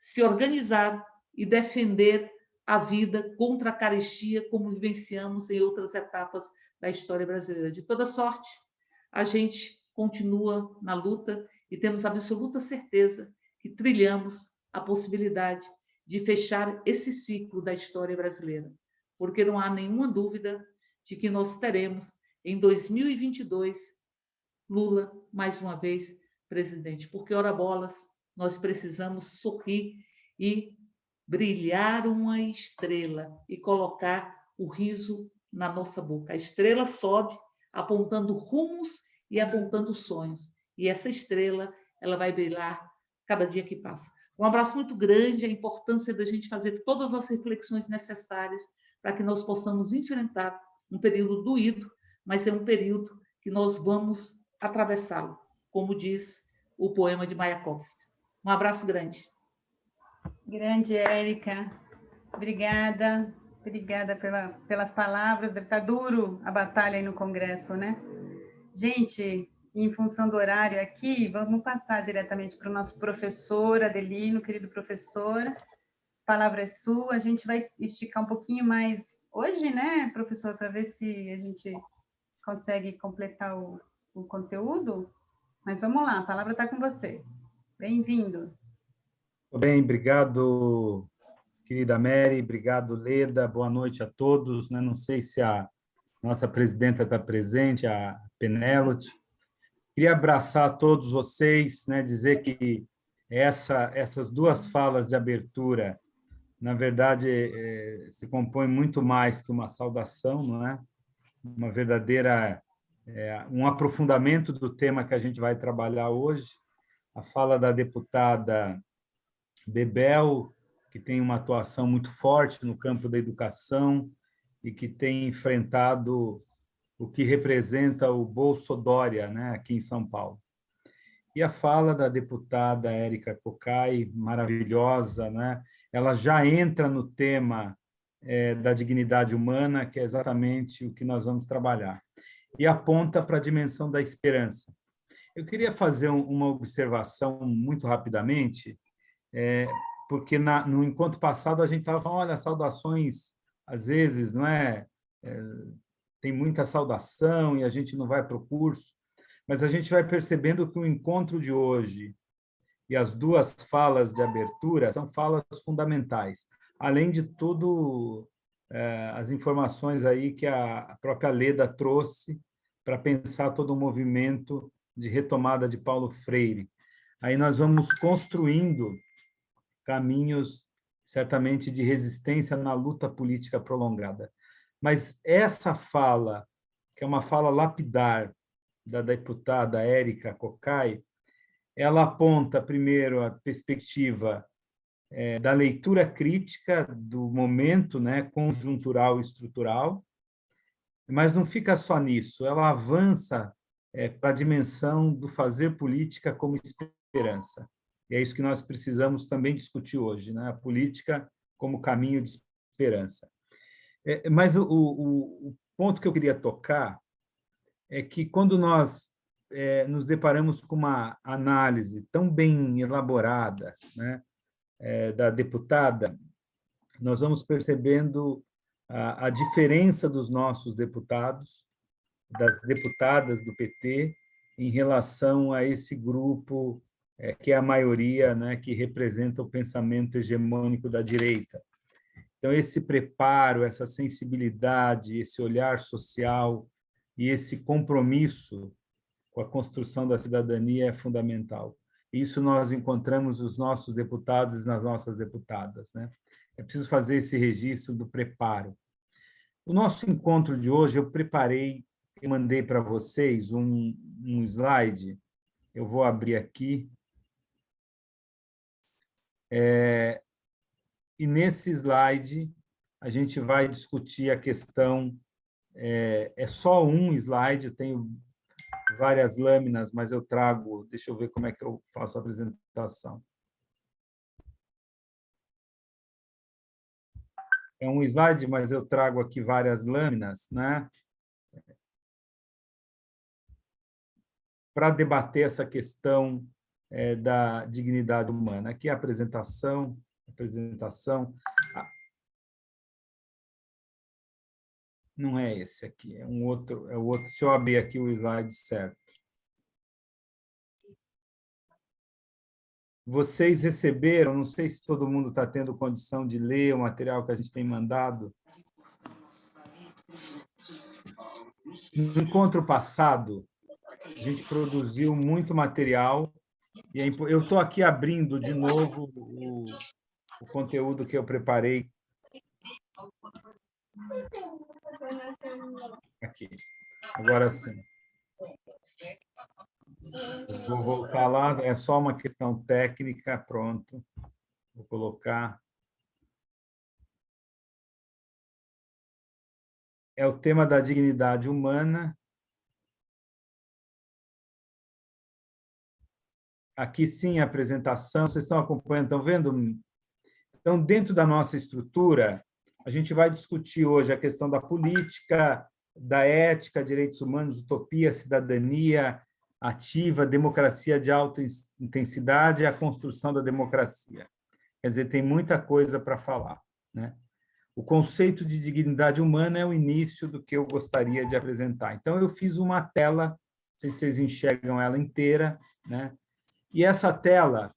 se organizar e defender a vida contra a carestia, como vivenciamos em outras etapas da história brasileira. De toda sorte, a gente continua na luta e temos absoluta certeza que trilhamos a possibilidade de fechar esse ciclo da história brasileira, porque não há nenhuma dúvida de que nós teremos, em 2022, Lula, mais uma vez, presidente. Porque, ora bolas, nós precisamos sorrir e brilhar uma estrela e colocar o riso na nossa boca. A estrela sobe apontando rumos e apontando sonhos. E essa estrela, ela vai brilhar cada dia que passa. Um abraço muito grande, a importância da gente fazer todas as reflexões necessárias para que nós possamos enfrentar um período doído, mas é um período que nós vamos atravessá-lo, como diz o poema de Mayakovsky. Um abraço grande. Grande, Érica. Obrigada pelas palavras. Deve estar duro a batalha aí no Congresso, né? Gente, em função do horário aqui, vamos passar diretamente para o nosso professor Adelino, querido professor. A palavra é sua. A gente vai esticar um pouquinho mais hoje, né, professor, para ver se a gente consegue completar o conteúdo. Mas vamos lá, a palavra está com você. Bem-vindo. Bem, obrigado, querida Mary, obrigado, Leda, boa noite a todos. Não sei se a nossa presidenta está presente, a Penélope. Queria abraçar todos vocês, dizer que essas duas falas de abertura, na verdade, se compõem muito mais que uma saudação, não é? Uma verdadeira, um aprofundamento do tema que a gente vai trabalhar hoje. A fala da deputada Bebel, que tem uma atuação muito forte no campo da educação e que tem enfrentado o que representa o Bolsodória, aqui em São Paulo. E a fala da deputada Érica Cocai, maravilhosa, ela já entra no tema da dignidade humana, que é exatamente o que nós vamos trabalhar, e aponta para a dimensão da esperança. Eu queria fazer uma observação muito rapidamente, porque no encontro passado a gente estava falando, olha, saudações, às vezes, tem muita saudação e a gente não vai para o curso, mas a gente vai percebendo que o encontro de hoje e as duas falas de abertura são falas fundamentais, além de tudo, as informações aí que a própria Leda trouxe para pensar todo o movimento de retomada de Paulo Freire. Aí nós vamos construindo caminhos, certamente, de resistência na luta política prolongada. Mas essa fala, que é uma fala lapidar da deputada Érica Cocai, ela aponta, primeiro, a perspectiva da leitura crítica do momento conjuntural e estrutural, mas não fica só nisso, ela avança para a dimensão do fazer política como esperança. E é isso que nós precisamos também discutir hoje, né? A política como caminho de esperança. Mas o ponto que eu queria tocar é que quando nós nos deparamos com uma análise tão bem elaborada, né, da deputada, nós vamos percebendo a diferença dos nossos deputados, das deputadas do PT, em relação a esse grupo que é a maioria, né, que representa o pensamento hegemônico da direita. Então, esse preparo, essa sensibilidade, esse olhar social e esse compromisso com a construção da cidadania é fundamental. Isso nós encontramos nos nossos deputados e nas nossas deputadas, né? É preciso fazer esse registro do preparo. O nosso encontro de hoje, eu preparei e mandei para vocês um slide. Eu vou abrir aqui. E nesse slide, a gente vai discutir a questão. É só um slide, eu tenho várias lâminas, mas eu trago. Deixa eu ver como é que eu faço a apresentação. É um slide, mas eu trago aqui várias lâminas, né? Para debater essa questão da dignidade humana. Aqui é a apresentação. Não é esse aqui, é um outro, é o outro. Deixa eu abrir aqui o slide certo. Vocês receberam, não sei se todo mundo está tendo condição de ler o material que a gente tem mandado. No encontro passado, a gente produziu muito material, e eu estou aqui abrindo de novo o conteúdo que eu preparei. Aqui. Agora sim. Vou voltar lá, é só uma questão técnica, pronto. Vou colocar. É o tema da dignidade humana. Aqui sim a apresentação, vocês estão acompanhando, estão vendo? Então, dentro da nossa estrutura, a gente vai discutir hoje a questão da política, da ética, direitos humanos, utopia, cidadania ativa, democracia de alta intensidade e a construção da democracia. Quer dizer, tem muita coisa para falar, né? O conceito de dignidade humana é o início do que eu gostaria de apresentar. Então, eu fiz uma tela, não sei se vocês enxergam ela inteira, né? E essa tela,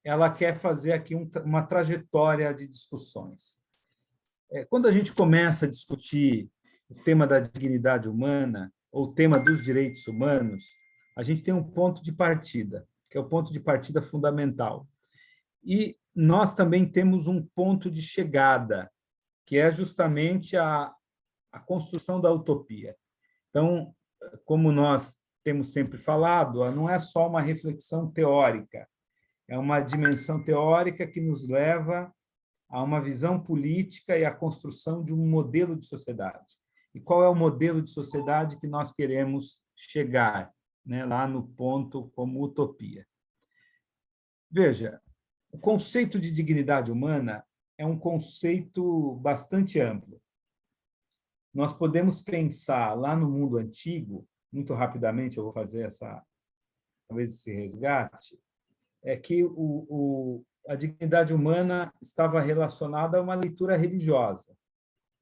ela quer fazer aqui uma trajetória de discussões. Quando a gente começa a discutir o tema da dignidade humana, ou o tema dos direitos humanos, a gente tem um ponto de partida, que é o ponto de partida fundamental. E nós também temos um ponto de chegada, que é justamente a construção da utopia. Então, como nós temos sempre falado, não é só uma reflexão teórica, é uma dimensão teórica que nos leva a uma visão política e a construção de um modelo de sociedade. E qual é o modelo de sociedade que nós queremos chegar, né, lá no ponto como utopia? Veja, o conceito de dignidade humana é um conceito bastante amplo. Nós podemos pensar lá no mundo antigo, muito rapidamente eu vou fazer talvez esse resgate, é que a dignidade humana estava relacionada a uma leitura religiosa,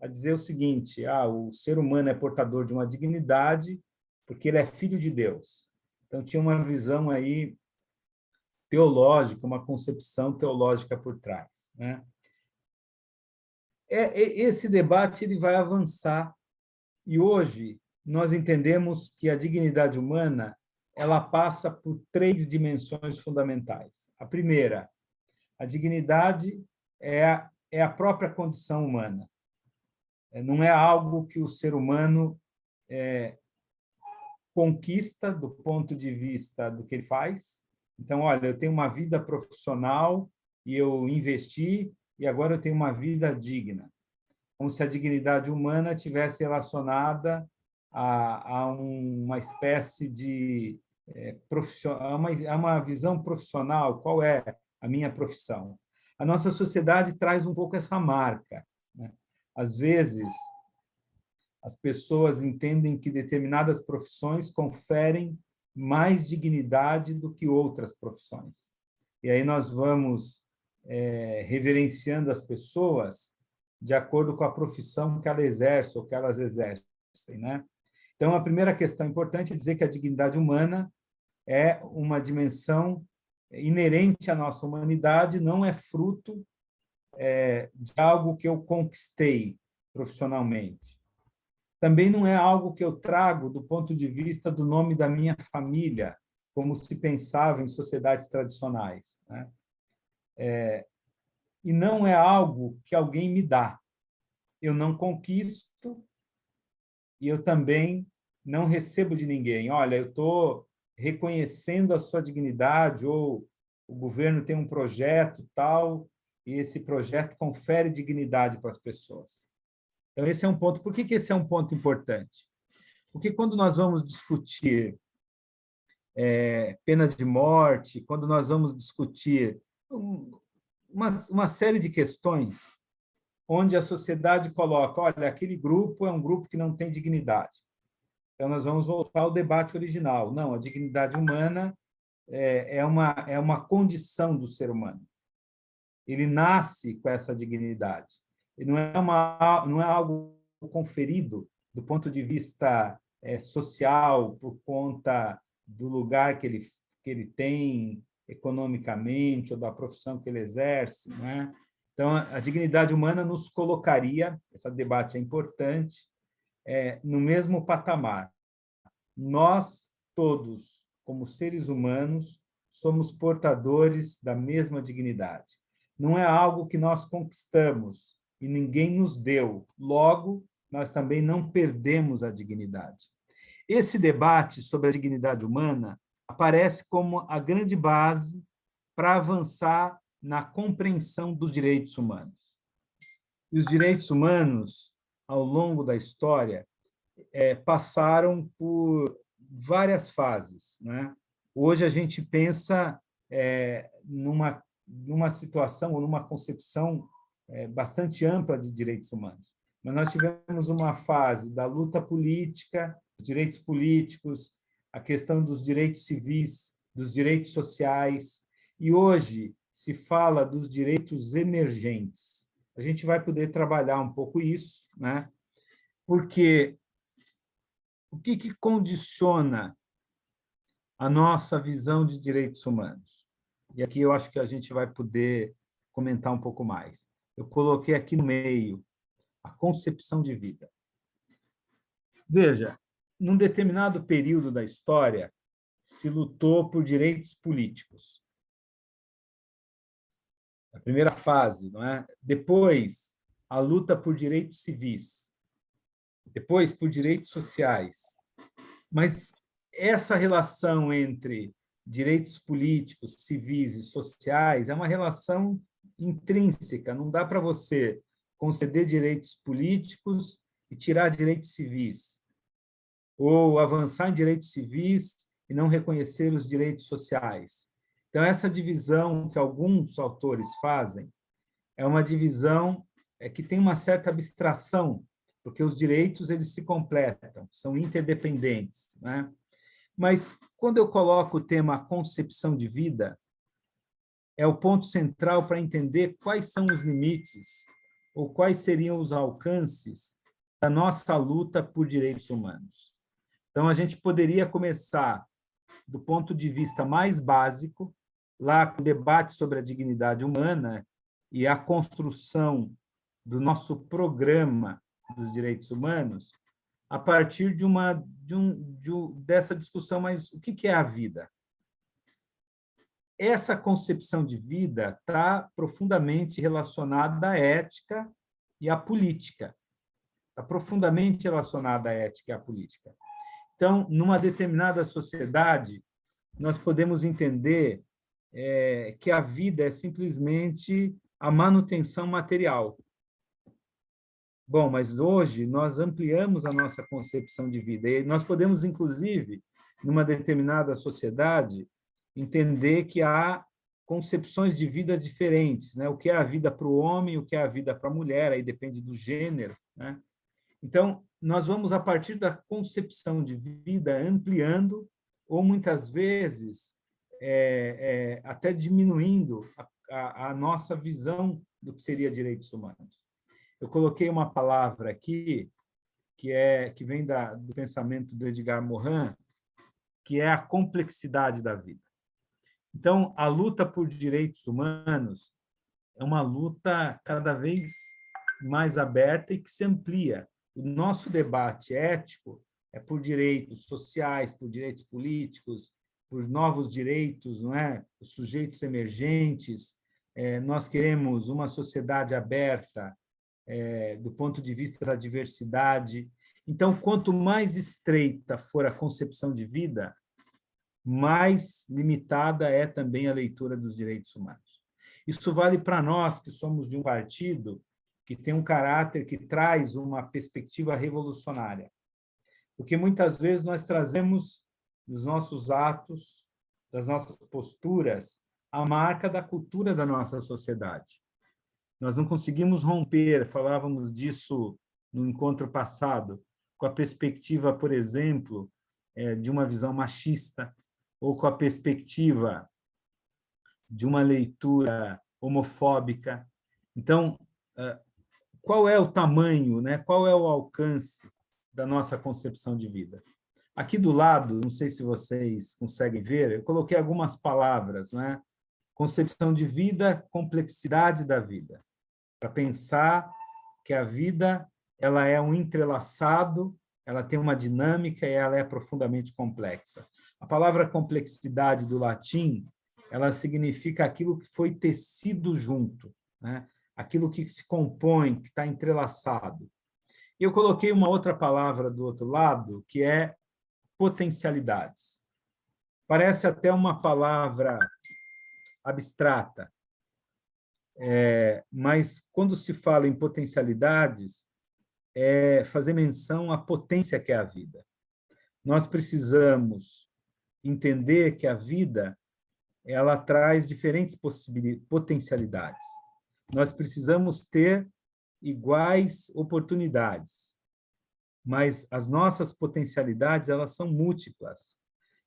a dizer o seguinte: o ser humano é portador de uma dignidade porque ele é filho de Deus. Então tinha uma visão aí teológica, uma concepção teológica por trás, né? Esse debate ele vai avançar e hoje nós entendemos que a dignidade humana ela passa por 3 dimensões fundamentais. A primeira, a dignidade é a própria condição humana. Não é algo que o ser humano conquista do ponto de vista do que ele faz. Então, olha, eu tenho uma vida profissional e eu investi e agora eu tenho uma vida digna. Como se a dignidade humana tivesse relacionada a uma espécie de a uma visão profissional. Qual é a minha profissão? A nossa sociedade traz um pouco essa marca, né? Às vezes, as pessoas entendem que determinadas profissões conferem mais dignidade do que outras profissões. E aí nós vamos reverenciando as pessoas de acordo com a profissão que ela exerce ou que elas exercem, né? Então, a primeira questão importante é dizer que a dignidade humana é uma dimensão inerente à nossa humanidade, não é fruto de algo que eu conquistei profissionalmente. Também não é algo que eu trago do ponto de vista do nome da minha família, como se pensava em sociedades tradicionais, né? E não é algo que alguém me dá. Eu não conquisto e eu também não recebo de ninguém. Olha, eu estou reconhecendo a sua dignidade, ou o governo tem um projeto tal, e esse projeto confere dignidade para as pessoas. Então, esse é um ponto. Por que esse é um ponto importante? Porque quando nós vamos discutir pena de morte, quando nós vamos discutir uma série de questões onde a sociedade coloca, olha, aquele grupo é um grupo que não tem dignidade. Então, nós vamos voltar ao debate original. Não, a dignidade humana é uma condição do ser humano. Ele nasce com essa dignidade. E não é algo conferido do ponto de vista social, por conta do lugar que ele tem economicamente ou da profissão que ele exerce, né? Então, a dignidade humana nos colocaria, esse debate é importante, no mesmo patamar. Nós todos, como seres humanos, somos portadores da mesma dignidade. Não é algo que nós conquistamos e ninguém nos deu. Logo, nós também não perdemos a dignidade. Esse debate sobre a dignidade humana aparece como a grande base para avançar na compreensão dos direitos humanos. E os direitos humanos, ao longo da história, passaram por várias fases, né? Hoje a gente pensa numa situação ou numa concepção bastante ampla de direitos humanos. Mas nós tivemos uma fase da luta política, dos direitos políticos, a questão dos direitos civis, dos direitos sociais, e hoje se fala dos direitos emergentes. A gente vai poder trabalhar um pouco isso, né? Porque o que condiciona a nossa visão de direitos humanos? E aqui eu acho que a gente vai poder comentar um pouco mais. Eu coloquei aqui no meio a concepção de vida. Veja, num determinado período da história, se lutou por direitos políticos. A primeira fase, não é? Depois, a luta por direitos civis. Depois, por direitos sociais. Mas essa relação entre direitos políticos, civis e sociais é uma relação intrínseca. Não dá para você conceder direitos políticos e tirar direitos civis, ou avançar em direitos civis e não reconhecer os direitos sociais. Então, essa divisão que alguns autores fazem é uma divisão que tem uma certa abstração, porque os direitos eles se completam, são interdependentes, né? Mas, quando eu coloco o tema concepção de vida, é o ponto central para entender quais são os limites ou quais seriam os alcances da nossa luta por direitos humanos. Então, a gente poderia começar do ponto de vista mais básico, lá com o debate sobre a dignidade humana e a construção do nosso programa dos direitos humanos, a partir dessa discussão, mas o que é a vida? Essa concepção de vida está profundamente relacionada à ética e à política. Está profundamente relacionada à ética e à política. Então, numa determinada sociedade, nós podemos entender que a vida é simplesmente a manutenção material. Bom, mas hoje nós ampliamos a nossa concepção de vida. E nós podemos, inclusive, numa determinada sociedade, entender que há concepções de vida diferentes, né? O que é a vida para o homem, o que é a vida para a mulher, aí depende do gênero, né? Então, nós vamos, a partir da concepção de vida, ampliando, ou muitas vezes até diminuindo a nossa visão do que seria direitos humanos. Eu coloquei uma palavra aqui, que vem do pensamento do Edgar Morin, que é a complexidade da vida. Então, a luta por direitos humanos é uma luta cada vez mais aberta e que se amplia. O nosso debate ético é por direitos sociais, por direitos políticos, por novos direitos, não é? Os sujeitos emergentes. Nós queremos uma sociedade aberta do ponto de vista da diversidade. Então, quanto mais estreita for a concepção de vida, mais limitada é também a leitura dos direitos humanos. Isso vale para nós, que somos de um partido que tem um caráter que traz uma perspectiva revolucionária. Porque muitas vezes nós trazemos nos nossos atos, das nossas posturas, a marca da cultura da nossa sociedade. Nós não conseguimos romper, falávamos disso no encontro passado, com a perspectiva, por exemplo, de uma visão machista, ou com a perspectiva de uma leitura homofóbica. Então, qual é o tamanho, né? Qual é o alcance da nossa concepção de vida? Aqui do lado, não sei se vocês conseguem ver, eu coloquei algumas palavras, né? Concepção de vida, complexidade da vida, para pensar que a vida ela é um entrelaçado, ela tem uma dinâmica e ela é profundamente complexa. A palavra complexidade do latim, ela significa aquilo que foi tecido junto, né? Aquilo que se compõe, que está entrelaçado. Eu coloquei uma outra palavra do outro lado, que é potencialidades. Parece até uma palavra abstrata, mas quando se fala em potencialidades, é fazer menção à potência que é a vida. Nós precisamos entender que a vida ela traz diferentes potencialidades. Nós precisamos ter iguais oportunidades, mas as nossas potencialidades elas são múltiplas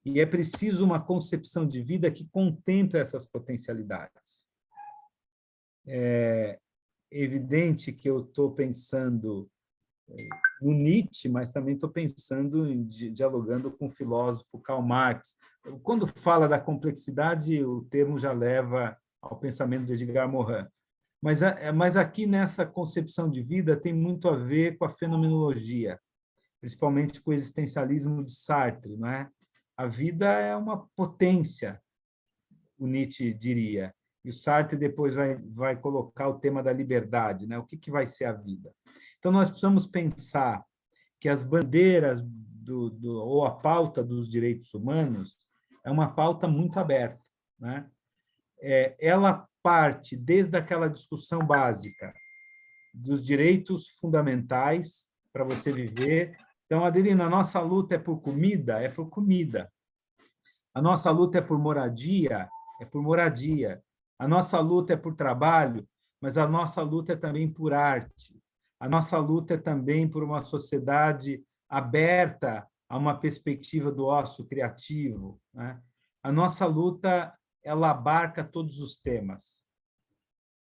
e é preciso uma concepção de vida que contemple essas potencialidades. É evidente que eu estou pensando no Nietzsche, mas também estou pensando dialogando com o filósofo Karl Marx. Quando fala da complexidade, o termo já leva ao pensamento de Edgar Morin. Mas aqui nessa concepção de vida tem muito a ver com a fenomenologia, principalmente com o existencialismo de Sartre, não é? A vida é uma potência, o Nietzsche diria. E o Sartre depois vai colocar o tema da liberdade, né? O que vai ser a vida? Então, nós precisamos pensar que as bandeiras ou a pauta dos direitos humanos é uma pauta muito aberta, né? Ela parte desde aquela discussão básica dos direitos fundamentais para você viver. Então, Adelina, a nossa luta é por comida? É por comida. A nossa luta é por moradia? É por moradia. A nossa luta é por trabalho, mas a nossa luta é também por arte. A nossa luta é também por uma sociedade aberta a uma perspectiva do ócio criativo, né? A nossa luta ela abarca todos os temas.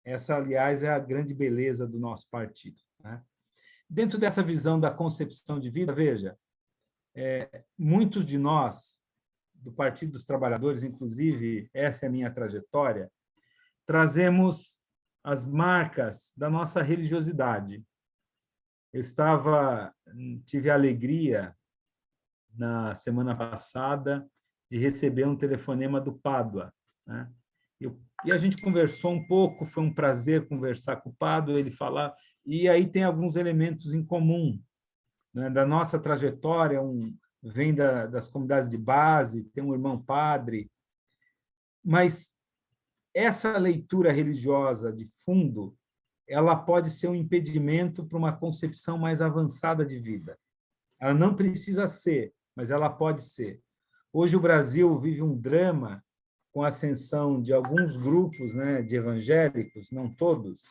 Essa, aliás, é a grande beleza do nosso partido, né? Dentro dessa visão da concepção de vida, veja, muitos de nós, do Partido dos Trabalhadores, inclusive, essa é a minha trajetória, trazemos as marcas da nossa religiosidade. Eu tive a alegria, na semana passada, de receber um telefonema do Pádua, né? E a gente conversou um pouco, foi um prazer conversar com o Pádua, ele falar, e aí tem alguns elementos em comum, né? Da nossa trajetória, vem das comunidades de base, tem um irmão padre, mas essa leitura religiosa de fundo ela pode ser um impedimento para uma concepção mais avançada de vida. Ela não precisa ser, mas ela pode ser. Hoje o Brasil vive um drama com a ascensão de alguns grupos, né, de evangélicos, não todos,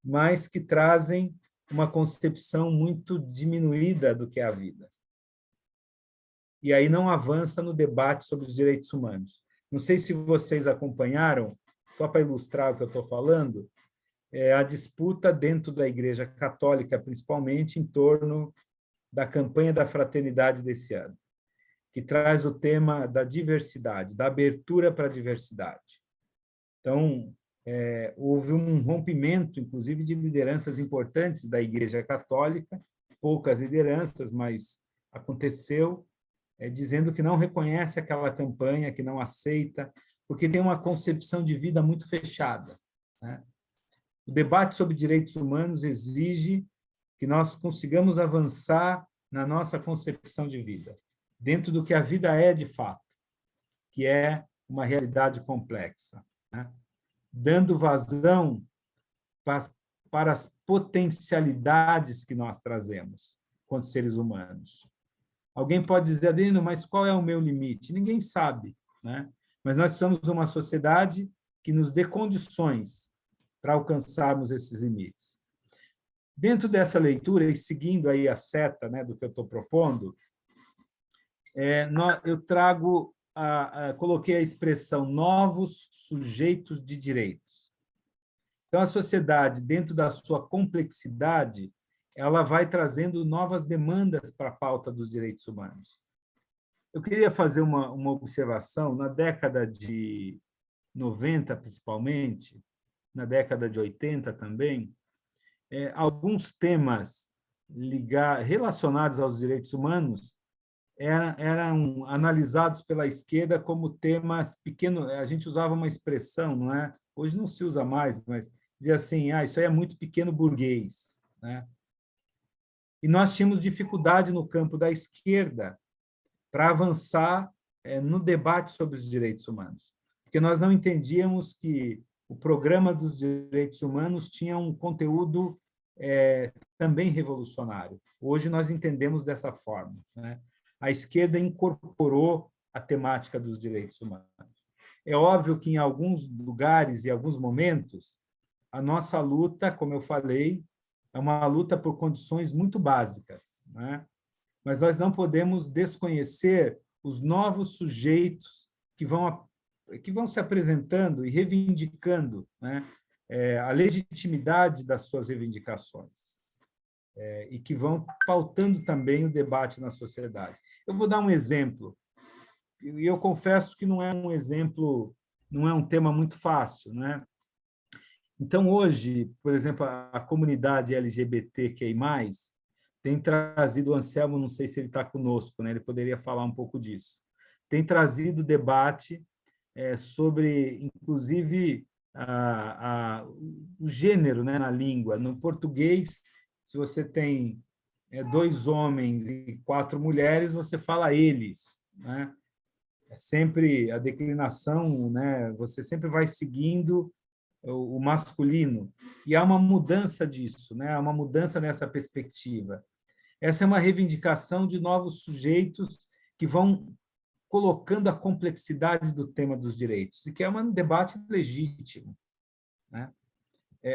mas que trazem uma concepção muito diminuída do que é a vida. E aí não avança no debate sobre os direitos humanos. Não sei se vocês acompanharam, só para ilustrar o que eu estou falando, a disputa dentro da Igreja Católica, principalmente, em torno da campanha da fraternidade desse ano, que traz o tema da diversidade, da abertura para a diversidade. Então, houve um rompimento, inclusive, de lideranças importantes da Igreja Católica, poucas lideranças, mas aconteceu, dizendo que não reconhece aquela campanha, que não aceita, porque tem uma concepção de vida muito fechada, né? O debate sobre direitos humanos exige que nós consigamos avançar na nossa concepção de vida, dentro do que a vida é de fato, que é uma realidade complexa, né? Dando vazão para as potencialidades que nós trazemos quanto seres humanos. Alguém pode dizer, Adelino, mas qual é o meu limite? Ninguém sabe, né? Mas nós precisamos de uma sociedade que nos dê condições para alcançarmos esses limites. Dentro dessa leitura, e seguindo aí a seta, né, do que eu estou propondo, eu trago, coloquei a expressão novos sujeitos de direitos. Então, a sociedade, dentro da sua complexidade, ela vai trazendo novas demandas para a pauta dos direitos humanos. Eu queria fazer uma observação, na década de 90, principalmente, na década de 80 também, alguns temas relacionados aos direitos humanos eram analisados pela esquerda como temas pequenos. A gente usava uma expressão, não é? Hoje não se usa mais, mas dizia assim, isso aí é muito pequeno burguês, né? E nós tínhamos dificuldade no campo da esquerda para avançar no debate sobre os direitos humanos, porque nós não entendíamos que o programa dos direitos humanos tinha um conteúdo também revolucionário. Hoje nós entendemos dessa forma, né? A esquerda incorporou a temática dos direitos humanos. É óbvio que em alguns lugares e alguns momentos a nossa luta, como eu falei, é uma luta por condições muito básicas, né? Mas nós não podemos desconhecer os novos sujeitos que vão se apresentando e reivindicando, né, a legitimidade das suas reivindicações, e que vão pautando também o debate na sociedade. Eu vou dar um exemplo, e eu confesso que não é um exemplo, não é um tema muito fácil, né? Então, hoje, por exemplo, a comunidade LGBTQI+, tem trazido, o Anselmo, não sei se ele está conosco, né? Ele poderia falar um pouco disso, tem trazido debate sobre, inclusive, o gênero, né, na língua. No português, se você tem 2 homens e 4 mulheres, você fala eles, né? É sempre a declinação, né? Você sempre vai seguindo o masculino, e há uma mudança disso, né? Há uma mudança nessa perspectiva. Essa é uma reivindicação de novos sujeitos que vão colocando a complexidade do tema dos direitos, e que é um debate legítimo, né?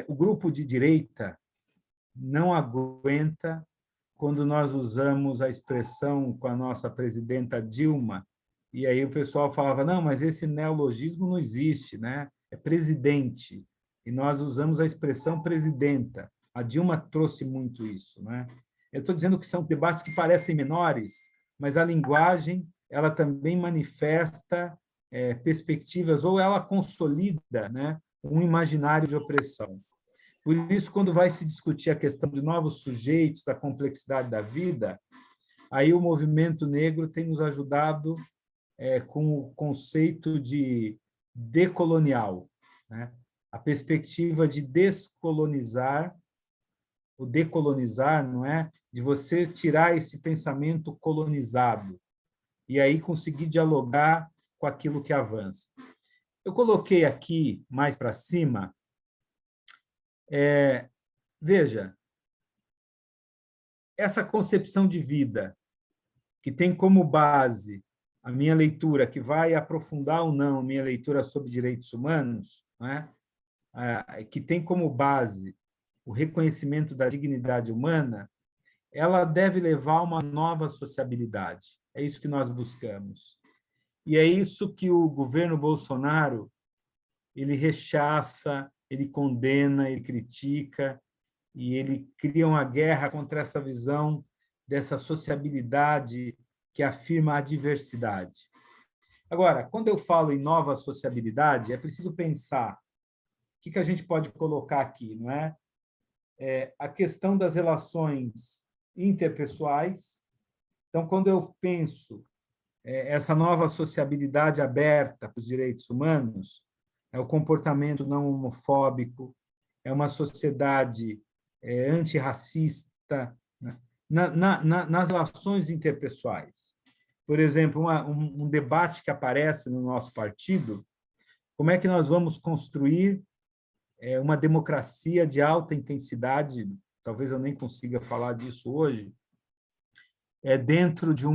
O grupo de direita não aguenta quando nós usamos a expressão com a nossa presidenta Dilma, e aí o pessoal falava, não, mas esse neologismo não existe, né? É presidente, e nós usamos a expressão presidenta. A Dilma trouxe muito isso, né? Eu estou dizendo que são debates que parecem menores, mas a linguagem ela também manifesta perspectivas, ou ela consolida, né, um imaginário de opressão. Por isso, quando vai se discutir a questão de novos sujeitos, da complexidade da vida, aí o movimento negro tem nos ajudado com o conceito de decolonial, né? A perspectiva de descolonizar, o decolonizar, não é? De você tirar esse pensamento colonizado e aí conseguir dialogar com aquilo que avança. Eu coloquei aqui, mais para cima, Veja, essa concepção de vida, que tem como base a minha leitura, que vai aprofundar ou não a minha leitura sobre direitos humanos, né? Que tem como base o reconhecimento da dignidade humana, ela deve levar a uma nova sociabilidade. É isso que nós buscamos. E é isso que o governo Bolsonaro ele rechaça, ele condena, ele critica, e ele cria uma guerra contra essa visão dessa sociabilidade que afirma a diversidade. Agora, quando eu falo em nova sociabilidade, é preciso pensar o que a gente pode colocar aqui, não é? A questão das relações interpessoais. Então, quando eu penso essa nova sociabilidade aberta para os direitos humanos, é o comportamento não homofóbico, é uma sociedade antirracista, né? Nas relações interpessoais. Por exemplo, um debate que aparece no nosso partido, como é que nós vamos construir uma democracia de alta intensidade, talvez eu nem consiga falar disso hoje, dentro de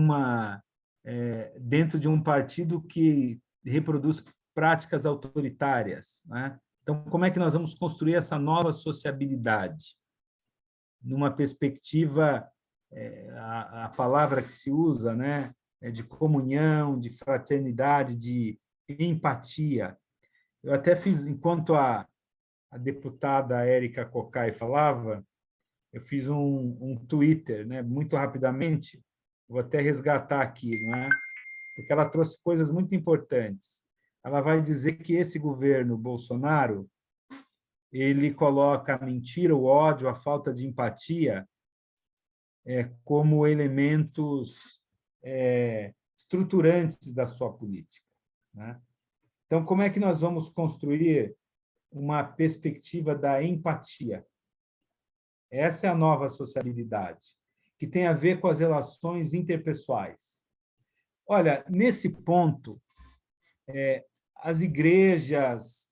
um partido que reproduz práticas autoritárias, né? Então, como é que nós vamos construir essa nova sociabilidade? Numa perspectiva, a palavra que se usa, né, é de comunhão, de fraternidade, de empatia. Eu até fiz, enquanto a deputada Érica Cocai falava, eu fiz um Twitter, né, muito rapidamente, vou até resgatar aqui, não é? Porque ela trouxe coisas muito importantes. Ela vai dizer que esse governo Bolsonaro ele coloca a mentira, o ódio, a falta de empatia como elementos estruturantes da sua política, né? Então, como é que nós vamos construir uma perspectiva da empatia? Essa é a nova sociabilidade, que tem a ver com as relações interpessoais. Olha, nesse ponto, as igrejas,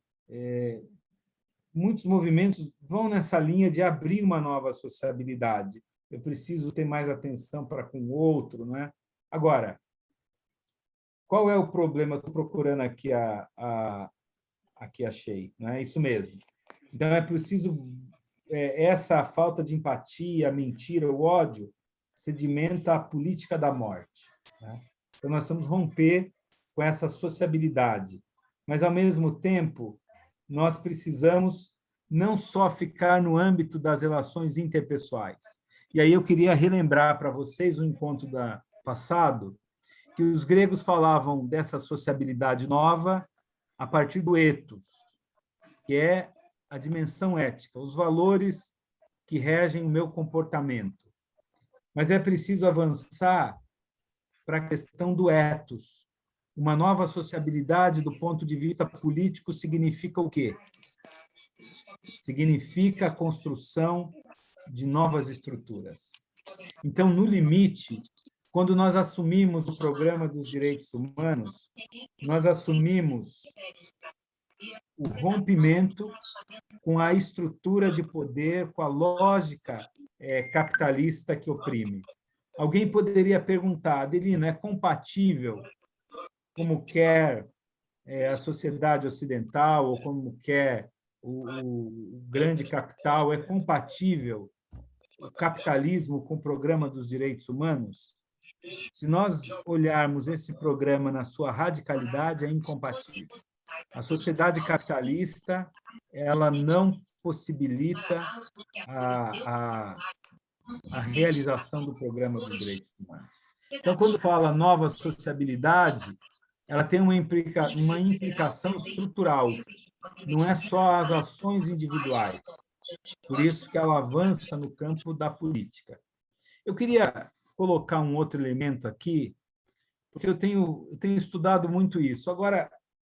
muitos movimentos vão nessa linha de abrir uma nova sociabilidade. Eu preciso ter mais atenção para com o outro, não é? Agora, qual é o problema? Estou procurando aqui aqui achei, não é isso mesmo. Então é preciso essa falta de empatia, a mentira, o ódio sedimenta a política da morte, né? Então nós vamos romper com essa sociabilidade, mas ao mesmo tempo nós precisamos não só ficar no âmbito das relações interpessoais. E aí eu queria relembrar para vocês o encontro passado, que os gregos falavam dessa sociabilidade nova a partir do ethos, que é a dimensão ética, os valores que regem o meu comportamento. Mas é preciso avançar para a questão do ethos. Uma nova sociabilidade do ponto de vista político significa o quê? Significa a construção de novas estruturas. Então, no limite, quando nós assumimos o programa dos direitos humanos, nós assumimos o rompimento com a estrutura de poder, com a lógica capitalista que oprime. Alguém poderia perguntar, Adelino, é compatível, como quer a sociedade ocidental, ou como quer o grande capital, é compatível o capitalismo com o programa dos direitos humanos? Se nós olharmos esse programa na sua radicalidade, é incompatível. A sociedade capitalista ela não possibilita a realização do programa dos direitos humanos. Então, quando fala nova sociabilidade, ela tem uma implicação estrutural, não é só as ações individuais. Por isso que ela avança no campo da política. Eu queria colocar um outro elemento aqui, porque eu tenho estudado muito isso. Agora,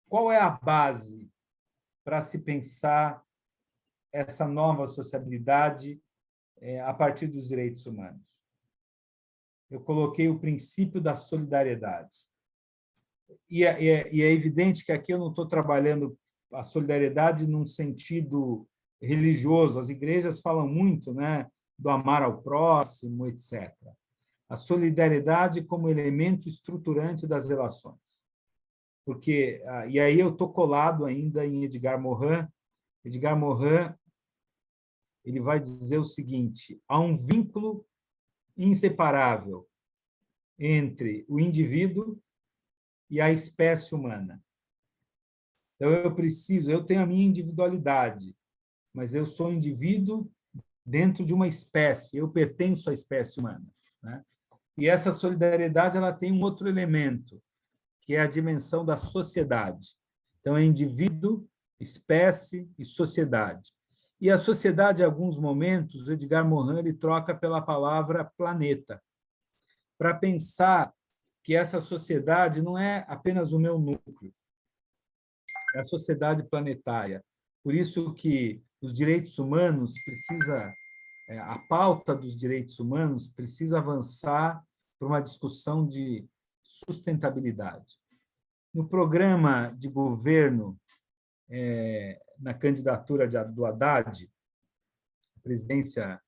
qual é a base para se pensar essa nova sociabilidade a partir dos direitos humanos? Eu coloquei o princípio da solidariedade. E é evidente que aqui eu não estou trabalhando a solidariedade num sentido religioso. As igrejas falam muito, né, do amar ao próximo, etc. A solidariedade como elemento estruturante das relações. Porque, e aí eu estou colado ainda em Edgar Morin. Edgar Morin, ele vai dizer o seguinte: há um vínculo inseparável entre o indivíduo e a espécie humana. Então, eu tenho a minha individualidade, mas eu sou indivíduo dentro de uma espécie, eu pertenço à espécie humana, né? E essa solidariedade ela tem um outro elemento, que é a dimensão da sociedade. Então, é indivíduo, espécie e sociedade. E a sociedade, em alguns momentos, o Edgar Morin ele troca pela palavra planeta, para pensar que essa sociedade não é apenas o meu núcleo, é a sociedade planetária. Por isso que os direitos humanos a pauta dos direitos humanos precisa avançar para uma discussão de sustentabilidade. No programa de governo, na candidatura do Haddad, à presidência,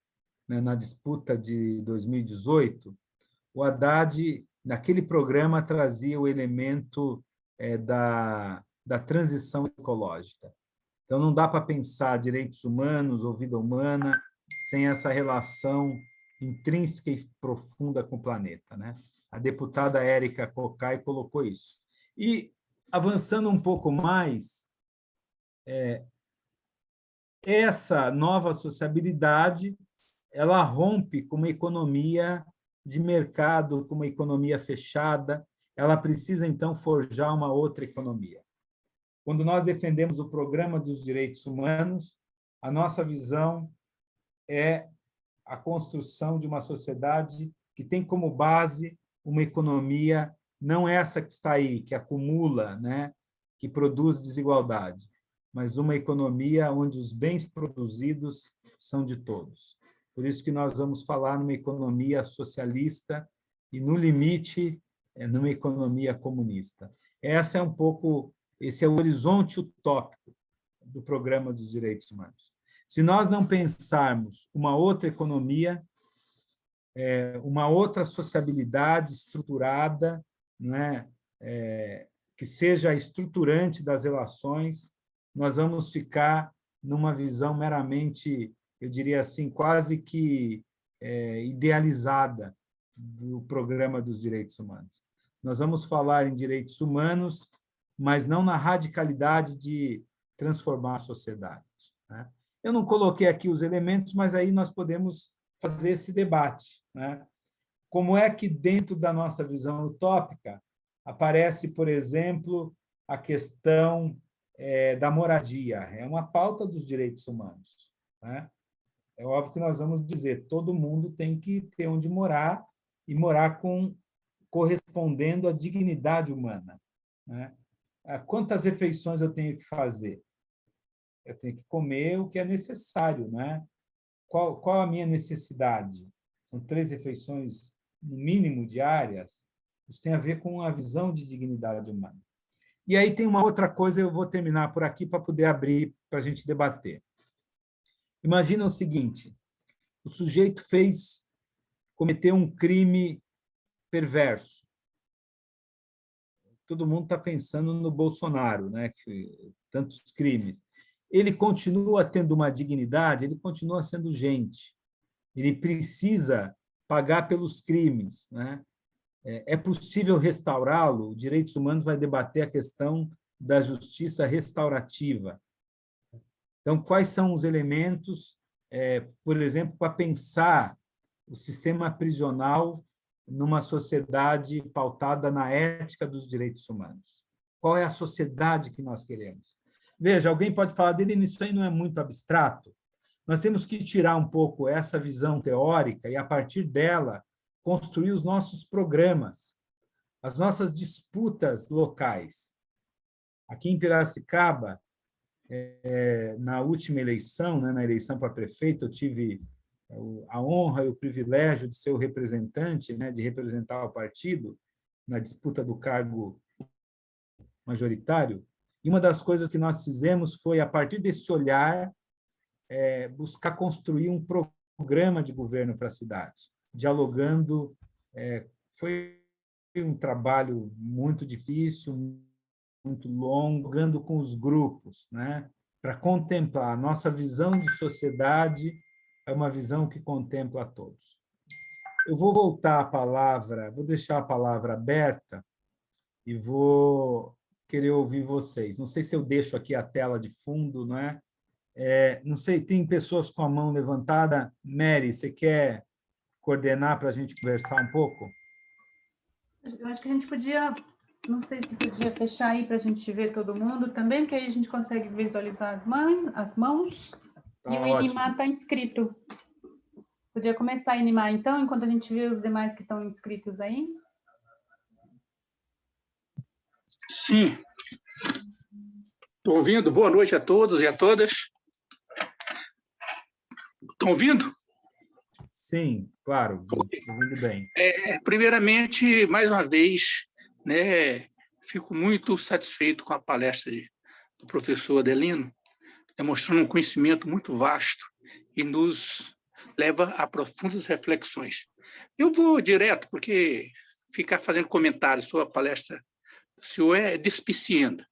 né, na disputa de 2018, o Haddad, naquele programa, trazia o elemento da transição ecológica. Então, não dá para pensar direitos humanos ou vida humana sem essa relação intrínseca e profunda com o planeta, né? A deputada Érica Cocai colocou isso. E, avançando um pouco mais, essa nova sociabilidade ela rompe com uma economia de mercado, com uma economia fechada, ela precisa, então, forjar uma outra economia. Quando nós defendemos o programa dos direitos humanos, a nossa visão é a construção de uma sociedade que tem como base uma economia, não essa que está aí, que acumula, né, que produz desigualdade, mas uma economia onde os bens produzidos são de todos. Por isso que nós vamos falar numa economia socialista e, no limite, numa economia comunista. Esse é o horizonte utópico do programa dos direitos humanos. Se nós não pensarmos uma outra economia, uma outra sociabilidade estruturada, né, que seja estruturante das relações, nós vamos ficar numa visão meramente, eu diria assim, quase que idealizada do programa dos direitos humanos. Nós vamos falar em direitos humanos, mas não na radicalidade de transformar a sociedade, né? Eu não coloquei aqui os elementos, mas aí nós podemos fazer esse debate, né? Como é que, dentro da nossa visão utópica, aparece, por exemplo, a questão da moradia? É uma pauta dos direitos humanos, né? É óbvio que nós vamos dizer todo mundo tem que ter onde morar e morar correspondendo à dignidade humana, né? Quantas refeições eu tenho que fazer? Eu tenho que comer o que é necessário, né? Qual a minha necessidade? São 3 refeições, no mínimo, diárias. Isso tem a ver com a visão de dignidade humana. E aí tem uma outra coisa, eu vou terminar por aqui para poder abrir para a gente debater. Imagina o seguinte: o sujeito cometeu um crime perverso. Todo mundo está pensando no Bolsonaro, né? Tantos crimes. Ele continua tendo uma dignidade, ele continua sendo gente. Ele precisa pagar pelos crimes, né? É possível restaurá-lo? O Direitos Humanos vai debater a questão da justiça restaurativa. Então, quais são os elementos, por exemplo, para pensar o sistema prisional numa sociedade pautada na ética dos direitos humanos? Qual é a sociedade que nós queremos? Veja, alguém pode falar dele, isso aí não é muito abstrato? Nós temos que tirar um pouco essa visão teórica e, a partir dela, construir os nossos programas, as nossas disputas locais. Aqui em Piracicaba, na última eleição, né, na eleição para prefeito, eu tive a honra e o privilégio de ser o representante, né, de representar o partido na disputa do cargo majoritário. E uma das coisas que nós fizemos foi, a partir desse olhar buscar construir um programa de governo para a cidade, dialogando. Foi um trabalho muito difícil, muito longo, dialogando com os grupos, né, para contemplar. A nossa visão de sociedade é uma visão que contempla a todos. Eu vou voltar a palavra, vou deixar a palavra aberta e vou querer ouvir vocês. Não sei se eu deixo aqui a tela de fundo, não é? Não sei, tem pessoas com a mão levantada. Mary, você quer coordenar para a gente conversar um pouco? Eu acho que a gente podia, não sei se podia fechar aí para a gente ver todo mundo também, porque aí a gente consegue visualizar as mãos Tá e o ótimo. Inimar está inscrito. Podia começar a animar, então, enquanto a gente vê os demais que estão inscritos aí? Sim. Estão ouvindo? Boa noite a todos e a todas. Estão ouvindo? Sim, claro, estou ouvindo bem. Primeiramente, mais uma vez, né, fico muito satisfeito com a palestra do professor Adelino, demonstrando um conhecimento muito vasto e nos leva a profundas reflexões. Eu vou direto, porque ficar fazendo comentários sobre a palestra do senhor é despiciando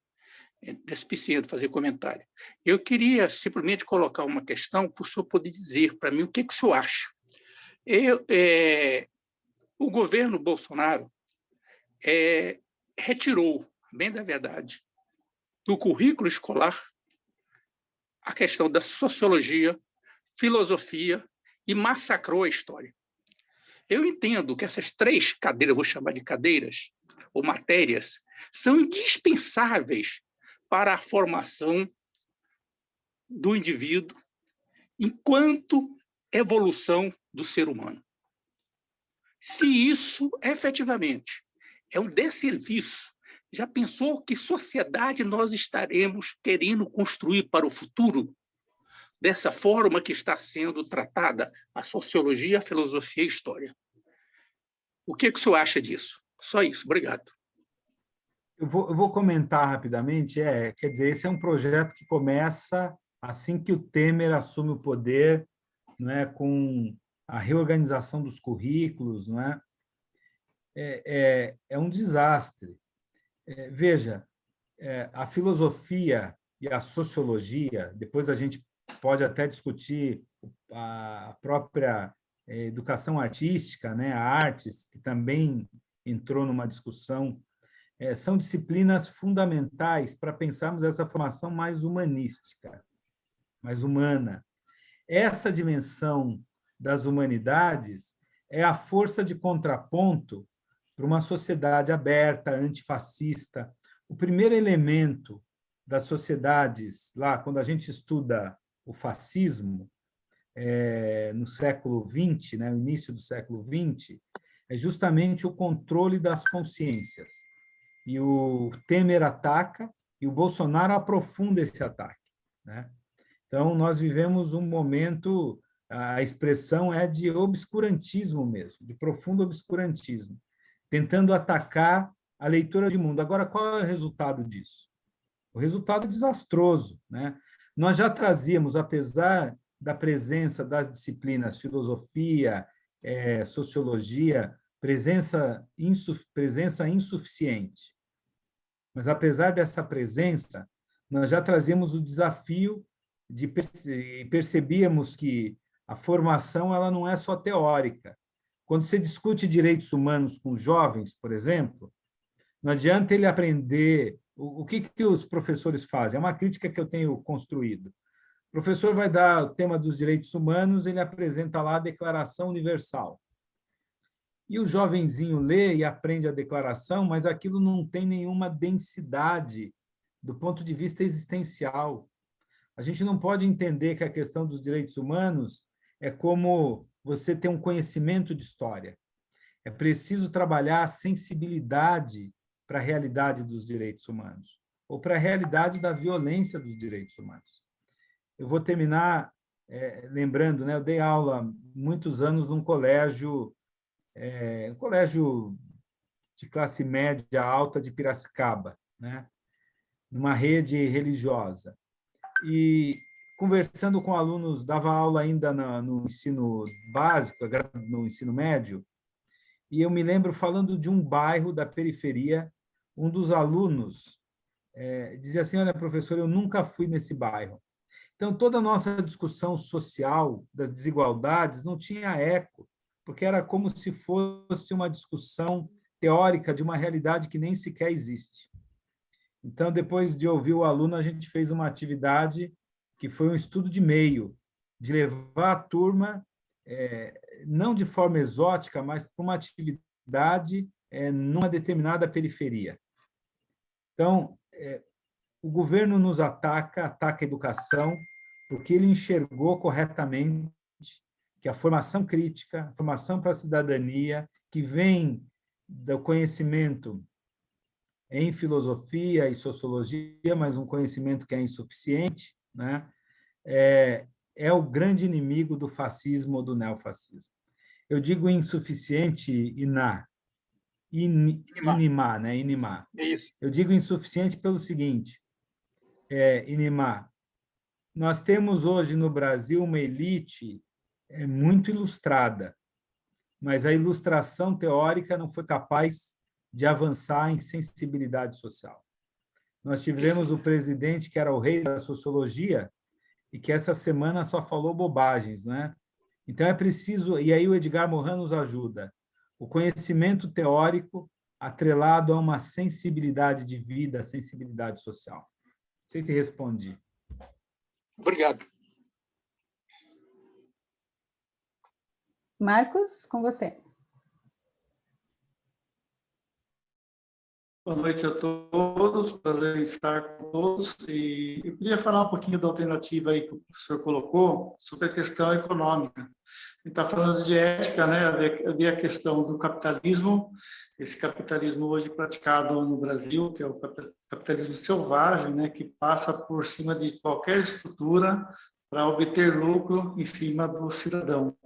fazer comentário. Eu queria simplesmente colocar uma questão para o senhor poder dizer para mim o que o senhor acha. O governo Bolsonaro retirou, bem da verdade, do currículo escolar a questão da sociologia, filosofia e massacrou a história. Eu entendo que essas 3 cadeiras, vou chamar de cadeiras, ou matérias, são indispensáveis para a formação do indivíduo enquanto evolução do ser humano. Se isso, efetivamente, é um desserviço, já pensou que sociedade nós estaremos querendo construir para o futuro? Dessa forma que está sendo tratada a sociologia, a filosofia e a história. O que o senhor acha disso? Só isso, obrigado. Eu vou comentar rapidamente. Quer dizer, esse é um projeto que começa assim que o Temer assume o poder, não é, com a reorganização dos currículos, não é? É um desastre. Veja, a filosofia e a sociologia, depois a gente pode até discutir a própria educação artística, né, a artes, que também entrou numa discussão, são disciplinas fundamentais para pensarmos essa formação mais humanística, mais humana. Essa dimensão das humanidades é a força de contraponto para uma sociedade aberta, antifascista. O primeiro elemento das sociedades, lá, quando a gente estuda o fascismo, no século XX, né, no início do século XX, é justamente o controle das consciências. E o Temer ataca e o Bolsonaro aprofunda esse ataque, né? Então, nós vivemos um momento, a expressão é de obscurantismo mesmo, de profundo obscurantismo, tentando atacar a leitura de mundo. Agora, qual é o resultado disso? O resultado é desastroso, né? Nós já trazíamos, apesar da presença das disciplinas filosofia, sociologia, presença insuficiente. Mas, apesar dessa presença, nós já trazíamos o desafio percebíamos que a formação ela não é só teórica. Quando você discute direitos humanos com jovens, por exemplo, não adianta ele aprender o que os professores fazem. É uma crítica que eu tenho construído. O professor vai dar o tema dos direitos humanos, ele apresenta lá a Declaração Universal. E o jovenzinho lê e aprende a declaração, mas aquilo não tem nenhuma densidade do ponto de vista existencial. A gente não pode entender que a questão dos direitos humanos é como você ter um conhecimento de história. É preciso trabalhar a sensibilidade para a realidade dos direitos humanos, ou para a realidade da violência dos direitos humanos. Eu vou terminar lembrando, né, eu dei aula muitos anos num colégio de classe média alta de Piracicaba, né, numa rede religiosa. E conversando com alunos, dava aula ainda no ensino básico, no ensino médio, e eu me lembro falando de um bairro da periferia, um dos alunos dizia assim, olha, professor, eu nunca fui nesse bairro. Então, toda a nossa discussão social das desigualdades não tinha eco, porque era como se fosse uma discussão teórica de uma realidade que nem sequer existe. Então, depois de ouvir o aluno, a gente fez uma atividade que foi um estudo de meio, de levar a turma, não de forma exótica, mas para uma atividade numa determinada periferia. Então, o governo nos ataca a educação, porque ele enxergou corretamente que a formação crítica, a formação para a cidadania, que vem do conhecimento em filosofia e sociologia, mas um conhecimento que é insuficiente, né? É o grande inimigo do fascismo ou do neofascismo. Eu digo insuficiente, inimá, né? Inimá. Isso. Eu digo insuficiente pelo seguinte, inimá, nós temos hoje no Brasil uma elite muito ilustrada, mas a ilustração teórica não foi capaz de avançar em sensibilidade social. Nós tivemos o presidente que era o rei da sociologia e que essa semana só falou bobagens, né? Então é preciso, e aí o Edgar Morin nos ajuda, o conhecimento teórico atrelado a uma sensibilidade de vida, sensibilidade social. Não sei se respondi. Obrigado. Marcos, com você. Boa noite a todos, prazer em estar com todos. E eu queria falar um pouquinho da alternativa aí que o professor colocou sobre a questão econômica. Ele está falando de ética, né? Havia a questão do capitalismo, esse capitalismo hoje praticado no Brasil, que é o capitalismo selvagem, né? Que passa por cima de qualquer estrutura para obter lucro em cima do cidadão.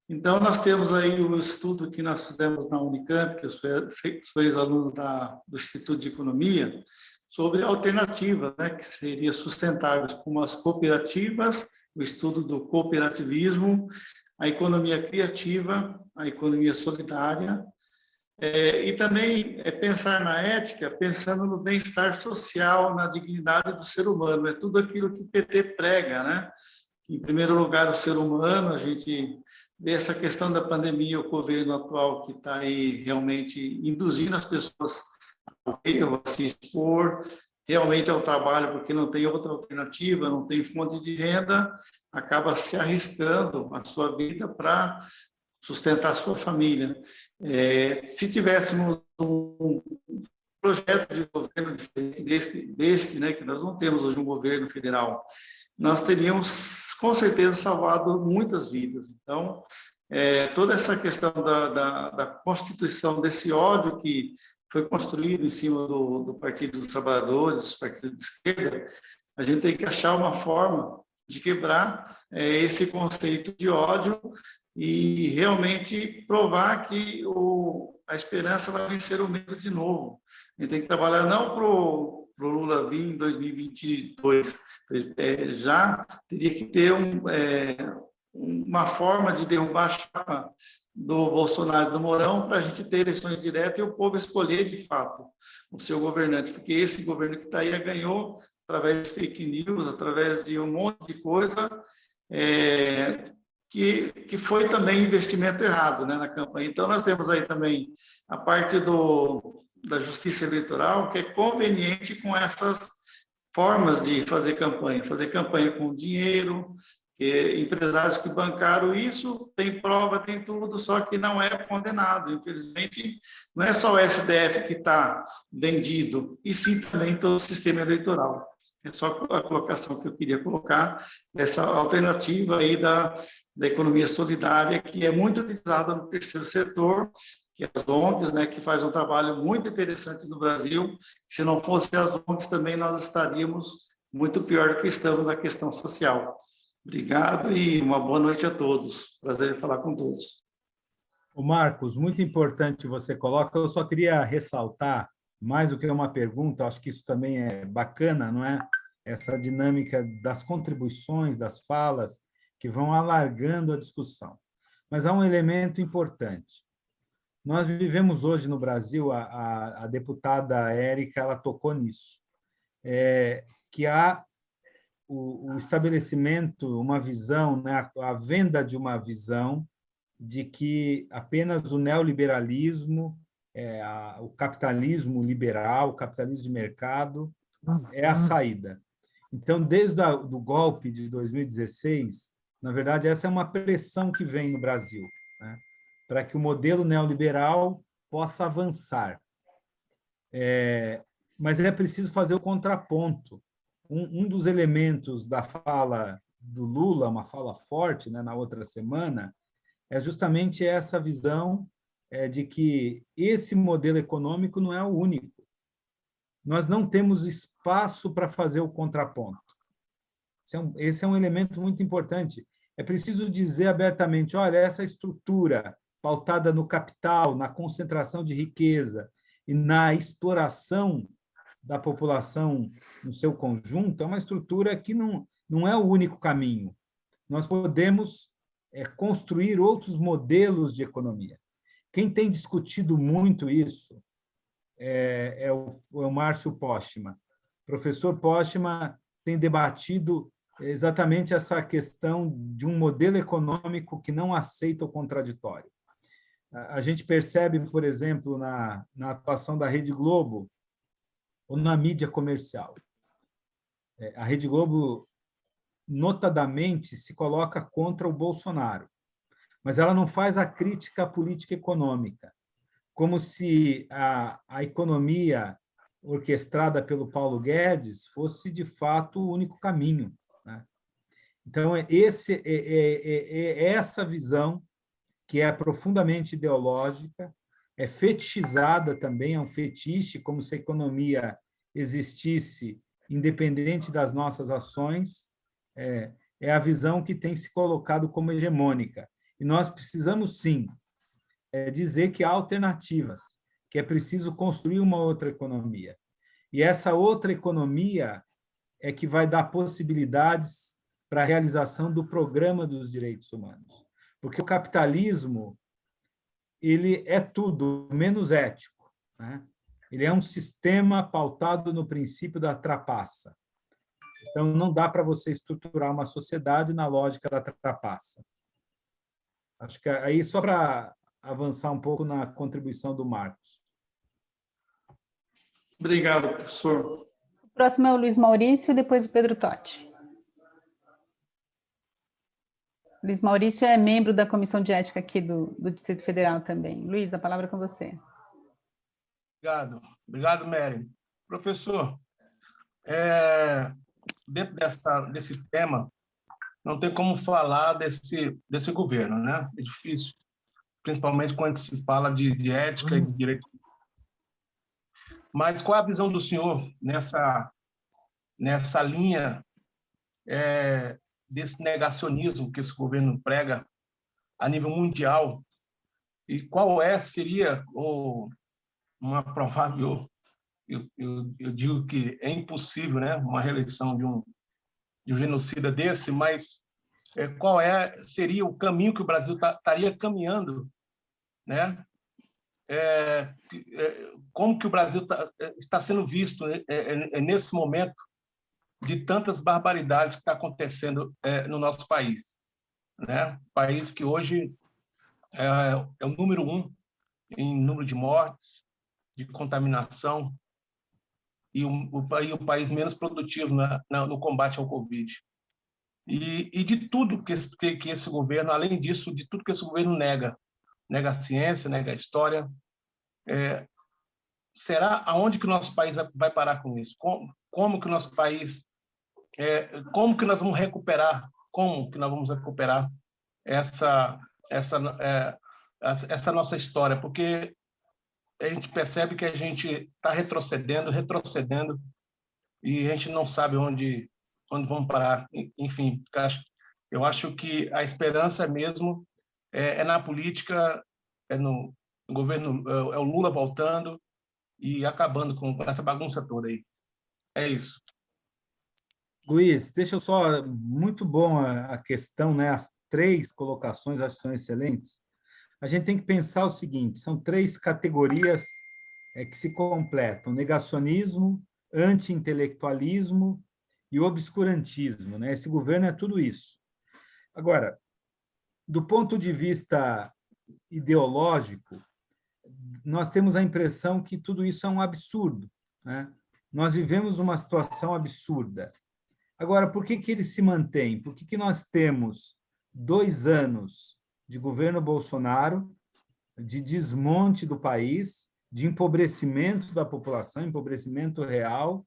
Então, nós temos aí o estudo que nós fizemos na Unicamp, que eu sou ex-aluno do Instituto de Economia, sobre alternativas, né, que seriam sustentáveis, como as cooperativas, o estudo do cooperativismo, a economia criativa, a economia solidária, e também pensar na ética, pensando no bem-estar social, na dignidade do ser humano. É tudo aquilo que o PT prega, né? Em primeiro lugar, o ser humano, a gente vê essa questão da pandemia, o governo atual que está aí realmente induzindo as pessoas a se expor realmente ao trabalho, porque não tem outra alternativa, não tem fonte de renda, acaba se arriscando a sua vida para sustentar a sua família. Se tivéssemos um projeto de governo diferente deste, né, que nós não temos hoje um governo federal, nós teríamos com certeza salvado muitas vidas. Então, toda essa questão da constituição desse ódio que foi construído em cima do Partido dos Trabalhadores, dos partidos de esquerda, a gente tem que achar uma forma de quebrar esse conceito de ódio e realmente provar que a esperança vai vencer o medo de novo. A gente tem que trabalhar não para o Lula vir em 2022, já teria que ter uma forma de derrubar a chapa do Bolsonaro e do Mourão para a gente ter eleições diretas e o povo escolher de fato o seu governante, porque esse governo que está aí ganhou através de fake news, através de um monte de coisa, que foi também investimento errado, né, na campanha. Então, nós temos aí também a parte da justiça eleitoral, que é conveniente com essas formas de fazer campanha com dinheiro, empresários que bancaram isso, tem prova, tem tudo, só que não é condenado. Infelizmente, não é só o STF que está vendido, e sim também todo o sistema eleitoral. É só a colocação que eu queria colocar, essa alternativa aí da economia solidária, que é muito utilizada no terceiro setor, que é as ONGs, né, que faz um trabalho muito interessante no Brasil. Se não fossem as ONGs, também nós estaríamos muito pior do que estamos na questão social. Obrigado e uma boa noite a todos. Prazer em falar com todos. O Marcos, muito importante você coloca. Eu só queria ressaltar, mais do que uma pergunta, acho que isso também é bacana, não é? essa dinâmica das contribuições, das falas, que vão alargando a discussão. Mas há um elemento importante. Nós vivemos hoje no Brasil, a deputada Érica, ela tocou nisso, que há o estabelecimento, uma visão, né, a venda de uma visão de que apenas o neoliberalismo, o capitalismo liberal, o capitalismo de mercado, é a saída. Então, desde o golpe de 2016, na verdade, essa é uma pressão que vem no Brasil, né, para que o modelo neoliberal possa avançar. Mas é preciso fazer o contraponto. Um dos elementos da fala do Lula, uma fala forte, né, na outra semana, é justamente essa visão de que esse modelo econômico não é o único. Nós não temos espaço para fazer o contraponto. Esse é um elemento muito importante. É preciso dizer abertamente, olha, essa estrutura pautada no capital, na concentração de riqueza e na exploração da população no seu conjunto, é uma estrutura que não é o único caminho. Nós podemos construir outros modelos de economia. Quem tem discutido muito isso é o Márcio Postman. O professor Postman tem debatido exatamente essa questão de um modelo econômico que não aceita o contraditório. A gente percebe, por exemplo, na atuação da Rede Globo ou na mídia comercial. A Rede Globo, notadamente, se coloca contra o Bolsonaro, mas ela não faz a crítica à política econômica, como se a economia orquestrada pelo Paulo Guedes fosse, de fato, o único caminho, né? Então, essa visão, que é profundamente ideológica, é fetichizada também, é um fetiche, como se a economia existisse independente das nossas ações, é a visão que tem se colocado como hegemônica. E nós precisamos, sim, dizer que há alternativas, que é preciso construir uma outra economia. E essa outra economia é que vai dar possibilidades para a realização do programa dos direitos humanos. Porque o capitalismo, ele é tudo menos ético, né? Ele é um sistema pautado no princípio da trapaça. Então, não dá para você estruturar uma sociedade na lógica da trapaça. Acho que aí, só para avançar um pouco na contribuição do Marcos. Obrigado, professor. O próximo é o Luiz Maurício, depois o Pedro Totti. Luiz Maurício é membro da Comissão de Ética aqui do Distrito Federal também. Luiz, a palavra é com você. Obrigado, Mary. Professor, dentro desse tema, não tem como falar desse governo, né? É difícil, principalmente quando se fala de ética e de direito. Mas qual é a visão do senhor nessa linha desse negacionismo que esse governo prega a nível mundial? E qual seria uma provável, eu digo que é impossível, né, uma reeleição de um genocida desse, mas qual seria o caminho que o Brasil estaria caminhando, né? Como que o Brasil está sendo visto nesse momento de tantas barbaridades que está acontecendo no nosso país, né? País que hoje é o número 1 em número de mortes, de contaminação, e o país menos produtivo no combate ao Covid. E de tudo que esse governo, além disso, de tudo que esse governo nega a ciência, nega a história, será aonde que o nosso país vai parar com isso? Como que o nosso país, como que nós vamos recuperar essa nossa história? Porque a gente percebe que a gente está retrocedendo, e a gente não sabe onde vamos parar. Enfim, eu acho que a esperança mesmo na política, no governo, é o Lula voltando e acabando com essa bagunça toda aí. É isso. Luiz, deixa eu só... Muito bom a questão, né? As 3 colocações acho que são excelentes. A gente tem que pensar o seguinte, são 3 categorias que se completam: negacionismo, anti-intelectualismo e obscurantismo, né? Esse governo é tudo isso. Agora, do ponto de vista ideológico, nós temos a impressão que tudo isso é um absurdo, né? Nós vivemos uma situação absurda. Agora, por que ele se mantém? Por que nós temos 2 anos de governo Bolsonaro, de desmonte do país, de empobrecimento da população, empobrecimento real,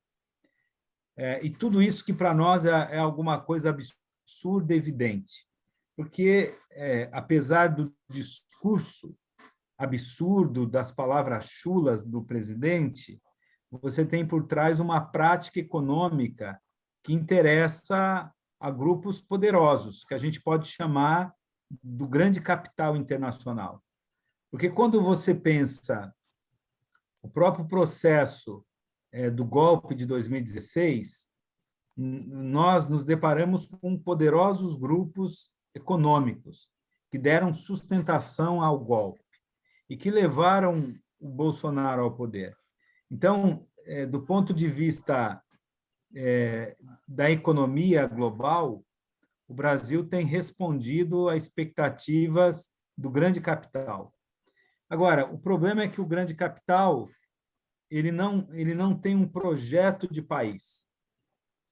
e tudo isso que para nós é alguma coisa absurda e evidente? Porque, apesar do discurso absurdo, das palavras chulas do presidente, você tem por trás uma prática econômica que interessa a grupos poderosos, que a gente pode chamar do grande capital internacional. Porque quando você pensa o próprio processo do golpe de 2016, nós nos deparamos com poderosos grupos econômicos que deram sustentação ao golpe e que levaram o Bolsonaro ao poder. Então, do ponto de vista da economia global, o Brasil tem respondido às expectativas do grande capital. Agora, o problema é que o grande capital ele não tem um projeto de país.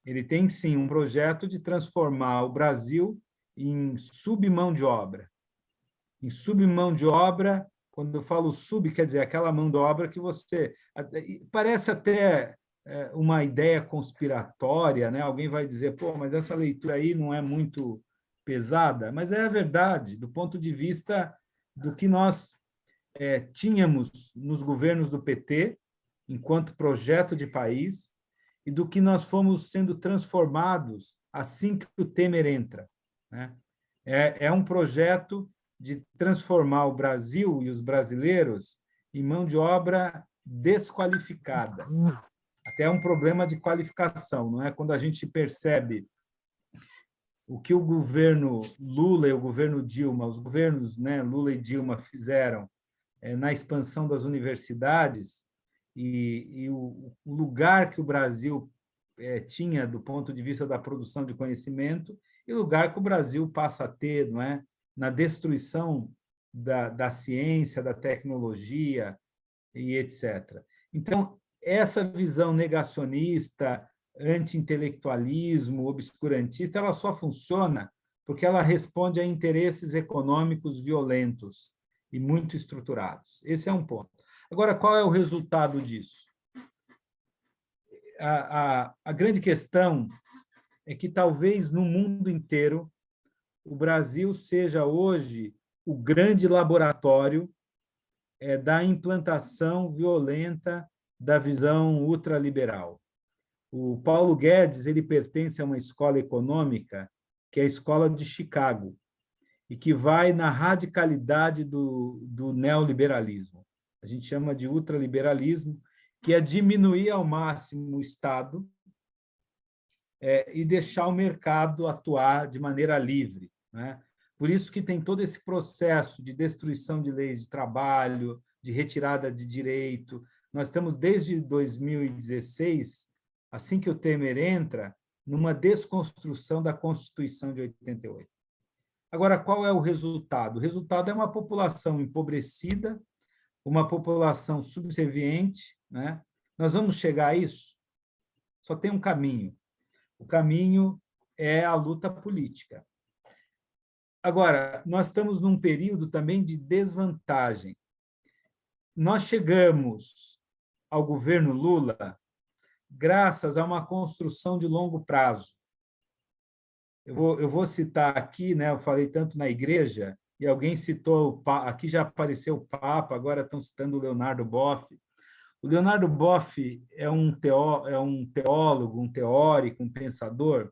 Ele tem, sim, um projeto de transformar o Brasil em submão de obra. Em submão de obra, quando eu falo sub, quer dizer aquela mão de obra que você... Parece até uma ideia conspiratória, né? Alguém vai dizer, pô, mas essa leitura aí não é muito pesada, mas é a verdade, do ponto de vista do que nós tínhamos nos governos do PT, enquanto projeto de país, e do que nós fomos sendo transformados assim que o Temer entra, né? É um projeto de transformar o Brasil e os brasileiros em mão de obra desqualificada. Até um problema de qualificação, não é? Quando a gente percebe o que o governo Lula e o governo Dilma, os governos, né, Lula e Dilma fizeram na expansão das universidades e o lugar que o Brasil tinha do ponto de vista da produção de conhecimento e o lugar que o Brasil passa a ter, não é, na destruição da ciência, da tecnologia e etc. Então, essa visão negacionista, anti-intelectualismo, obscurantista, ela só funciona porque ela responde a interesses econômicos violentos e muito estruturados. Esse é um ponto. Agora, qual é o resultado disso? A grande questão é que talvez no mundo inteiro o Brasil seja hoje o grande laboratório da implantação violenta da visão ultraliberal. O Paulo Guedes ele pertence a uma escola econômica que é a Escola de Chicago e que vai na radicalidade do neoliberalismo. A gente chama de ultraliberalismo, que é diminuir ao máximo o Estado e deixar o mercado atuar de maneira livre, né? Por isso que tem todo esse processo de destruição de leis de trabalho, de retirada de direito. Nós estamos, desde 2016, assim que o Temer entra, numa desconstrução da Constituição de 88. Agora, qual é o resultado? O resultado é uma população empobrecida, uma população subserviente, né? Nós vamos chegar a isso? Só tem um caminho. O caminho é a luta política. Agora, nós estamos num período também de desvantagem. Nós chegamos ao governo Lula graças a uma construção de longo prazo. Eu vou citar aqui, né? Eu falei tanto na igreja, e alguém citou, aqui já apareceu o Papa, agora estão citando o Leonardo Boff. O Leonardo Boff é um teólogo, um teórico, um pensador,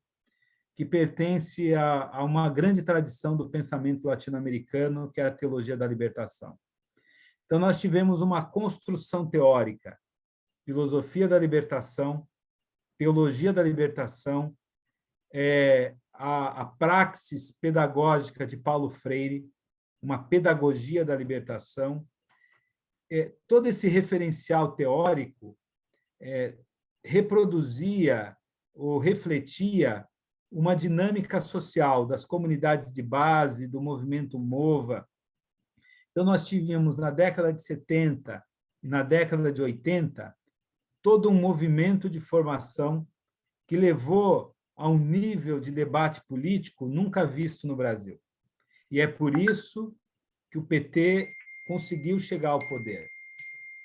que pertence a uma grande tradição do pensamento latino-americano, que é a teologia da libertação. Então, nós tivemos uma construção teórica, filosofia da libertação, teologia da libertação, a praxis pedagógica de Paulo Freire, uma pedagogia da libertação. Todo esse referencial teórico reproduzia ou refletia uma dinâmica social das comunidades de base, do movimento MOVA. Então, nós tivemos, na década de 70 e na década de 80, todo um movimento de formação que levou a um nível de debate político nunca visto no Brasil. E é por isso que o PT conseguiu chegar ao poder,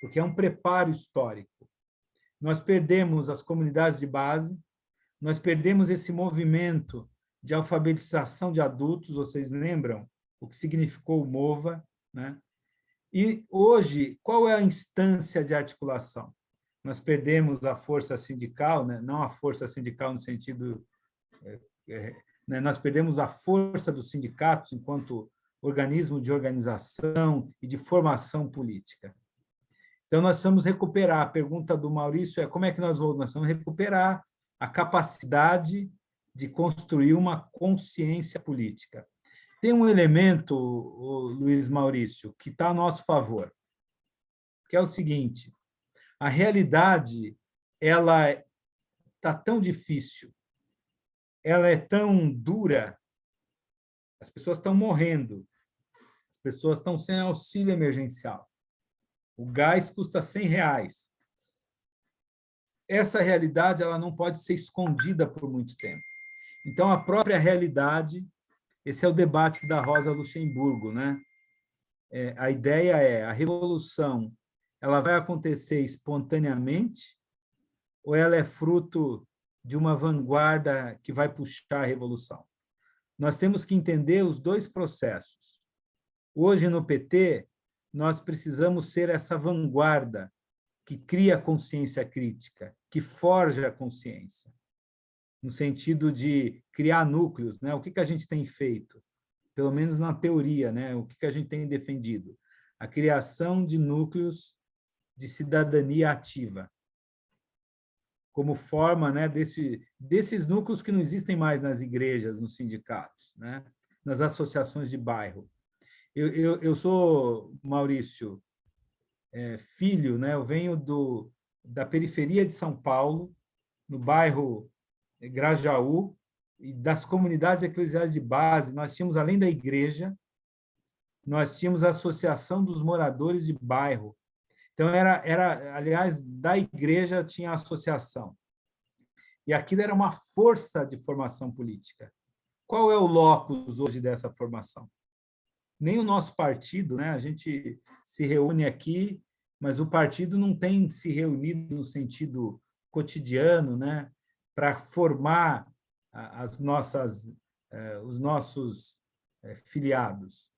porque é um preparo histórico. Nós perdemos as comunidades de base, nós perdemos esse movimento de alfabetização de adultos, vocês lembram o que significou o MOVA, né? E hoje, qual é a instância de articulação? Nós perdemos a força sindical, né? Não a força sindical no sentido... né? Nós perdemos a força dos sindicatos enquanto organismo de organização e de formação política. Então, nós vamos recuperar. A pergunta do Maurício é como é que nós vamos? Nós vamos recuperar a capacidade de construir uma consciência política. Tem um elemento, Luiz Maurício, que está a nosso favor, que é o seguinte: a realidade ela está tão difícil, ela é tão dura, as pessoas estão morrendo, as pessoas estão sem auxílio emergencial, o gás custa R$100. Essa realidade ela não pode ser escondida por muito tempo. Então, a própria realidade, esse é o debate da Rosa Luxemburgo, né? A ideia é, a revolução ela vai acontecer espontaneamente ou ela é fruto de uma vanguarda que vai puxar a revolução? Nós temos que entender os dois processos. Hoje, no PT, nós precisamos ser essa vanguarda que cria consciência crítica, que forja a consciência, no sentido de criar núcleos, né? O que a gente tem feito? Pelo menos na teoria, né? O que a gente tem defendido? A criação de núcleos de cidadania ativa, como forma, né, desses núcleos que não existem mais nas igrejas, nos sindicatos, né? Nas associações de bairro. Eu sou, Maurício, filho, né? Eu venho da periferia de São Paulo, no bairro Grajaú, e das comunidades eclesiais de base. Nós tínhamos, além da igreja, nós tínhamos a Associação dos Moradores de Bairro. Então, aliás, da igreja tinha a associação. E aquilo era uma força de formação política. Qual é o locus hoje dessa formação? Nem o nosso partido, né? A gente se reúne aqui, mas o partido não tem se reunido no sentido cotidiano, né? Para formar os nossos filiados.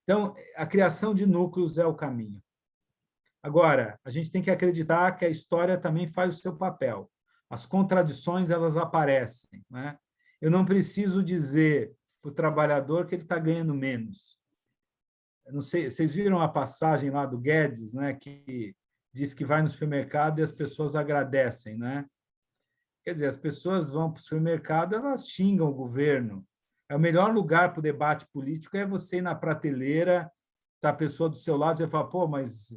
Então, a criação de núcleos é o caminho. Agora, a gente tem que acreditar que a história também faz o seu papel. As contradições, elas aparecem, né? Eu não preciso dizer para o trabalhador que ele está ganhando menos. Eu não sei, vocês viram a passagem lá do Guedes, né, que diz que vai no supermercado e as pessoas agradecem, né? Quer dizer, as pessoas vão para o supermercado, elas xingam o governo. O melhor lugar para o debate político é você ir na prateleira, tá a pessoa do seu lado, e você fala, pô, mas...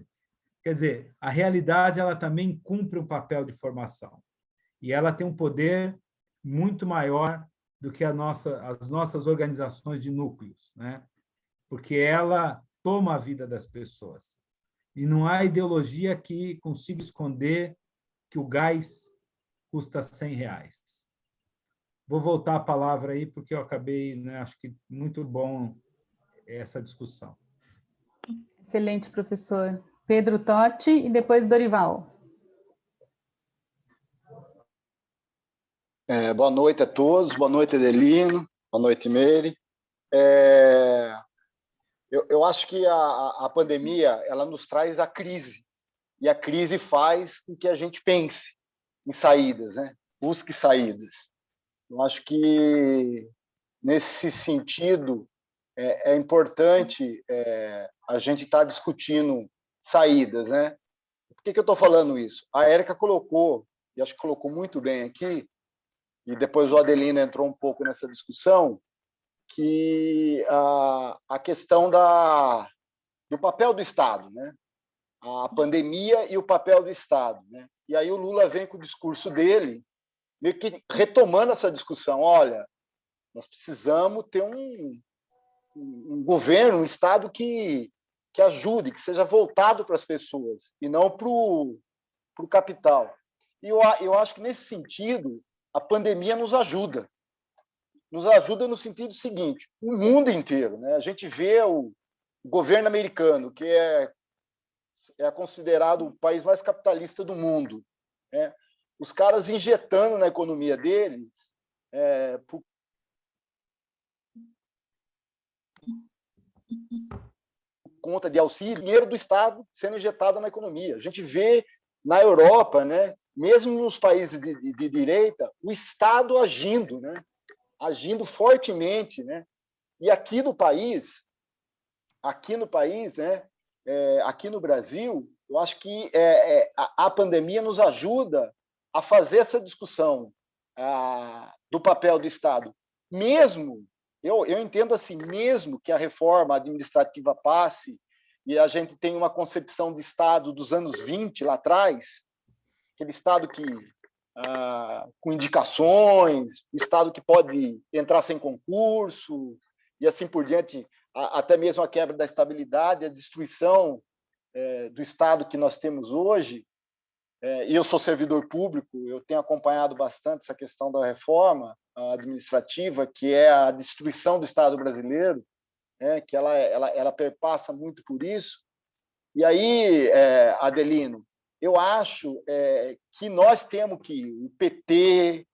Quer dizer, a realidade ela também cumpre um papel de formação. E ela tem um poder muito maior do que as nossas organizações de núcleos, né? Porque ela toma a vida das pessoas. E não há ideologia que consiga esconder que o gás custa R$100. Vou voltar a palavra aí, porque eu acabei, né, acho que muito bom essa discussão. Excelente, professor. Pedro Totti e depois Dorival. Boa noite a todos, boa noite, Adelino, boa noite, Meire. Eu acho que a pandemia ela nos traz a crise, e a crise faz com que a gente pense em saídas, né? Busque saídas. Eu acho que, nesse sentido, é importante a gente estar discutindo saídas, né? Por que eu estou falando isso? A Érica colocou, e acho que colocou muito bem aqui, e depois o Adelino entrou um pouco nessa discussão, que a questão do papel do Estado, né? A pandemia e o papel do Estado, né? E aí o Lula vem com o discurso dele, meio que retomando essa discussão. Olha, nós precisamos ter um governo, um Estado que ajude, que seja voltado para as pessoas e não para o capital. E eu acho que, nesse sentido, a pandemia nos ajuda. Nos ajuda no sentido seguinte, o mundo inteiro, né? A gente vê o governo americano, que é considerado o país mais capitalista do mundo, né? Os caras injetando na economia deles por conta de auxílio, dinheiro do Estado sendo injetado na economia. A gente vê na Europa, né, mesmo nos países de direita, o Estado agindo, né, agindo fortemente, né? E aqui no país, né, aqui no Brasil, eu acho que a pandemia nos ajuda a fazer essa discussão do papel do Estado. Mesmo, eu entendo assim, mesmo que a reforma administrativa passe e a gente tenha uma concepção de Estado dos anos 20, lá atrás, aquele Estado que com indicações, o Estado que pode entrar sem concurso, e assim por diante, até mesmo a quebra da estabilidade, a destruição do Estado que nós temos hoje. E eu sou servidor público, eu tenho acompanhado bastante essa questão da reforma administrativa, que é a destruição do Estado brasileiro, que ela perpassa muito por isso. E aí, Adelino, eu acho que nós temos que, o PT,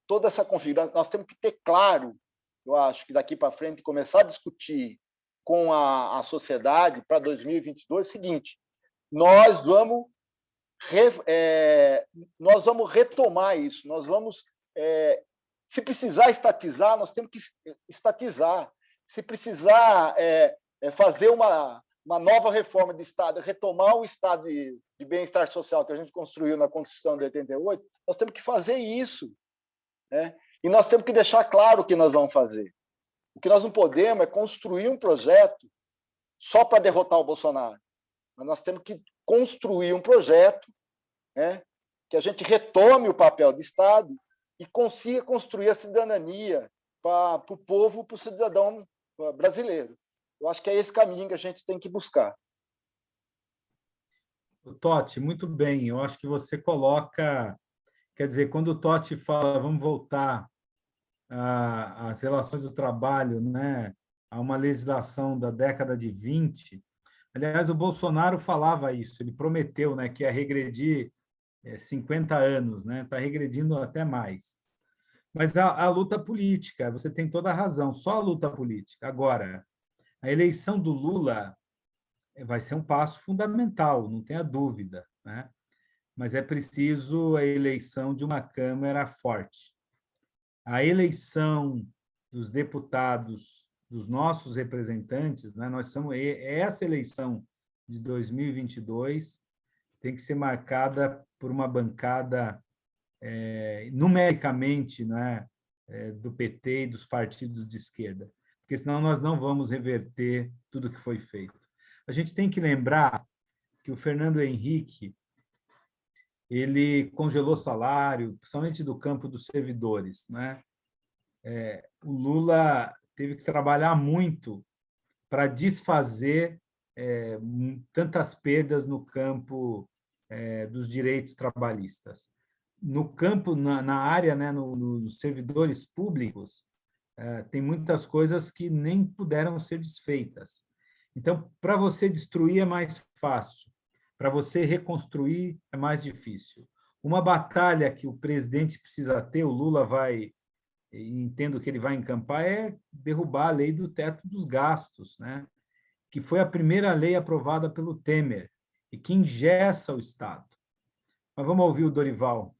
toda essa configuração, nós temos que ter claro, eu acho que daqui para frente, começar a discutir com a sociedade para 2022 o seguinte: nós vamos retomar isso, nós vamos, se precisar estatizar, nós temos que estatizar, se precisar fazer uma nova reforma de Estado, retomar o Estado de bem-estar social que a gente construiu na Constituição de 88, nós temos que fazer isso, né? E nós temos que deixar claro o que nós vamos fazer. O que nós não podemos é construir um projeto só para derrotar o Bolsonaro. Mas nós temos que construir um projeto, né, que a gente retome o papel do Estado e consiga construir a cidadania para o povo, para o cidadão brasileiro. Eu acho que é esse caminho que a gente tem que buscar. Totti, muito bem. Eu acho que você coloca... Quer dizer, quando o Totti fala vamos voltar às relações do trabalho, né, a uma legislação da década de 20, aliás, o Bolsonaro falava isso, ele prometeu, né, que ia regredir 50 anos, né, está regredindo até mais. Mas a luta política, você tem toda a razão, só a luta política. Agora, a eleição do Lula vai ser um passo fundamental, não tenha dúvida, né? Mas é preciso a eleição de uma Câmara forte. A eleição dos deputados, dos nossos representantes, né? Essa eleição de 2022 tem que ser marcada por uma bancada numericamente, né, do PT e dos partidos de esquerda, porque senão nós não vamos reverter tudo que foi feito. A gente tem que lembrar que o Fernando Henrique ele congelou salário, principalmente do campo dos servidores, né? O Lula teve que trabalhar muito para desfazer tantas perdas no campo dos direitos trabalhistas. No campo, na área, né, nos servidores públicos, tem muitas coisas que nem puderam ser desfeitas. Então, para você destruir é mais fácil, para você reconstruir é mais difícil. Uma batalha que o presidente precisa ter, o Lula entendo que ele vai encampar, é derrubar a lei do teto dos gastos, né? Que foi a primeira lei aprovada pelo Temer e que engessa o Estado. Mas vamos ouvir o Dorival.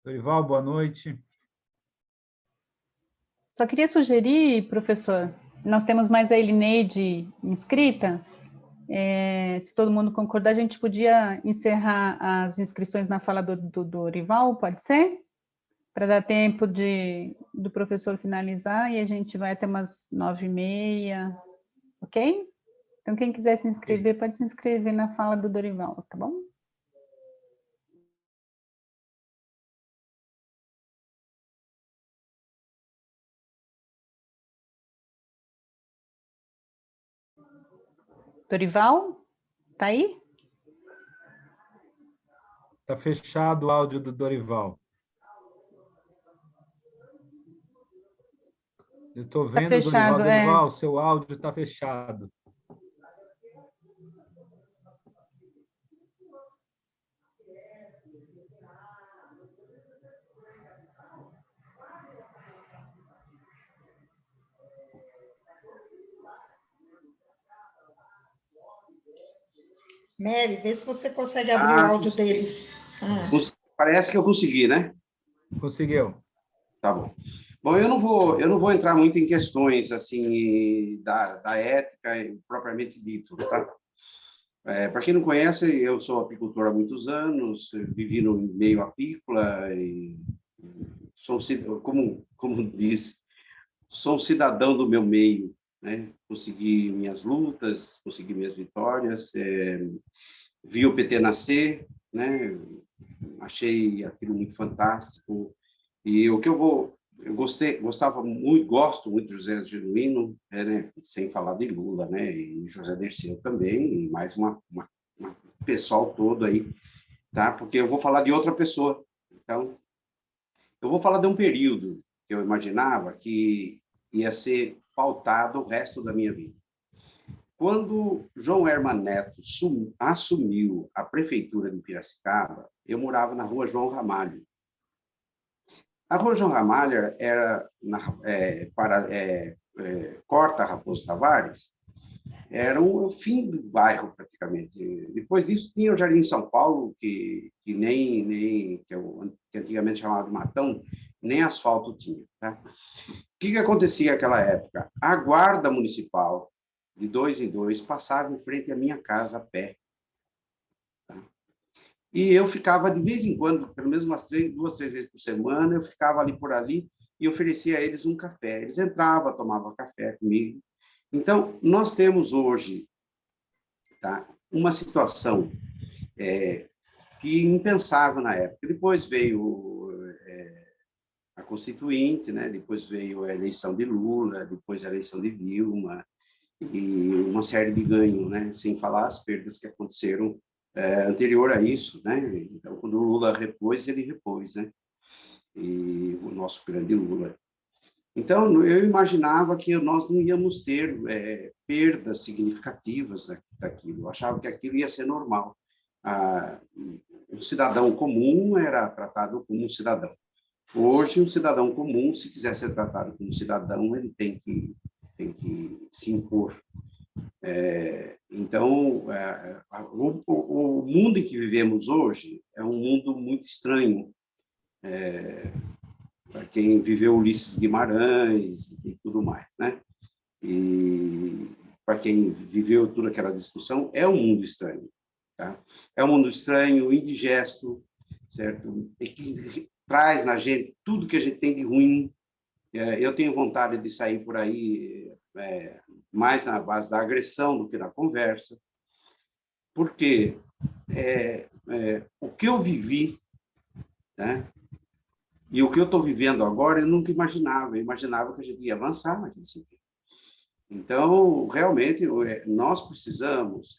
Dorival, boa noite. Só queria sugerir, professor, nós temos mais a Elineide inscrita. Se todo mundo concordar, a gente podia encerrar as inscrições na fala do Dorival, pode ser? para dar tempo do professor finalizar, e a gente vai até umas 9h30, ok? Então, quem quiser se inscrever, pode se inscrever na fala do Dorival, tá bom? Dorival, tá aí? Está fechado o áudio do Dorival. Eu estou vendo, Tá fechado, Dorival, seu áudio está fechado. Mary, vê se você consegue abrir o áudio dele. Parece que eu consegui, né? Conseguiu. Tá bom. Bom, eu não vou entrar muito em questões assim da ética propriamente dito, tá? Para quem não conhece, eu sou apicultor há muitos anos, vivi no meio apícola e sou, como diz, sou um cidadão do meu meio, né? Consegui minhas lutas, consegui minhas vitórias, vi o PT nascer, né? Achei aquilo muito fantástico. E o que eu gostava muito, gosto muito de José Genuíno, né? Sem falar de Lula, né? E José Dirceu também, e mais uma pessoal todo aí, tá? Porque eu vou falar de outra pessoa. Então, eu vou falar de um período que eu imaginava que ia ser pautado o resto da minha vida. Quando João Herman Neto assumiu a prefeitura de Piracicaba, eu morava na rua João Ramalho. A rua João Ramalho era Corta Raposo Tavares, era o fim do bairro praticamente. Depois disso tinha o Jardim São Paulo, que antigamente chamava de Matão, nem asfalto tinha. Tá? O que acontecia naquela época? A guarda municipal, de 2 em 2, passava em frente à minha casa a pé. Tá? E eu ficava, de vez em quando, pelo menos umas 2, 3 vezes por semana, eu ficava ali por ali e oferecia a eles um café. Eles entravam, tomavam café comigo. Então, nós temos hoje, tá, uma situação que impensável na época. Depois veio a Constituinte, né? Depois veio a eleição de Lula, depois a eleição de Dilma, e uma série de ganhos, né? Sem falar as perdas que aconteceram anterior a isso, né? Então, quando o Lula repôs, ele repôs, né? E o nosso grande Lula. Então, eu imaginava que nós não íamos ter perdas significativas daquilo. Eu achava que aquilo ia ser normal. Um cidadão comum era tratado como um cidadão. Hoje, um cidadão comum, se quiser ser tratado como cidadão, ele tem que se impor. Então, o mundo em que vivemos hoje é um mundo muito estranho. Para quem viveu Ulisses Guimarães e tudo mais, né? E para quem viveu toda aquela discussão, é um mundo estranho, tá? É um mundo estranho, indigesto, certo? E que traz na gente tudo que a gente tem de ruim. Eu tenho vontade de sair por aí mais na base da agressão do que na conversa, porque o que eu vivi, né? E o que eu estou vivendo agora, eu nunca imaginava. Eu imaginava que a gente ia avançar naquele sentido. Então, realmente, nós precisamos,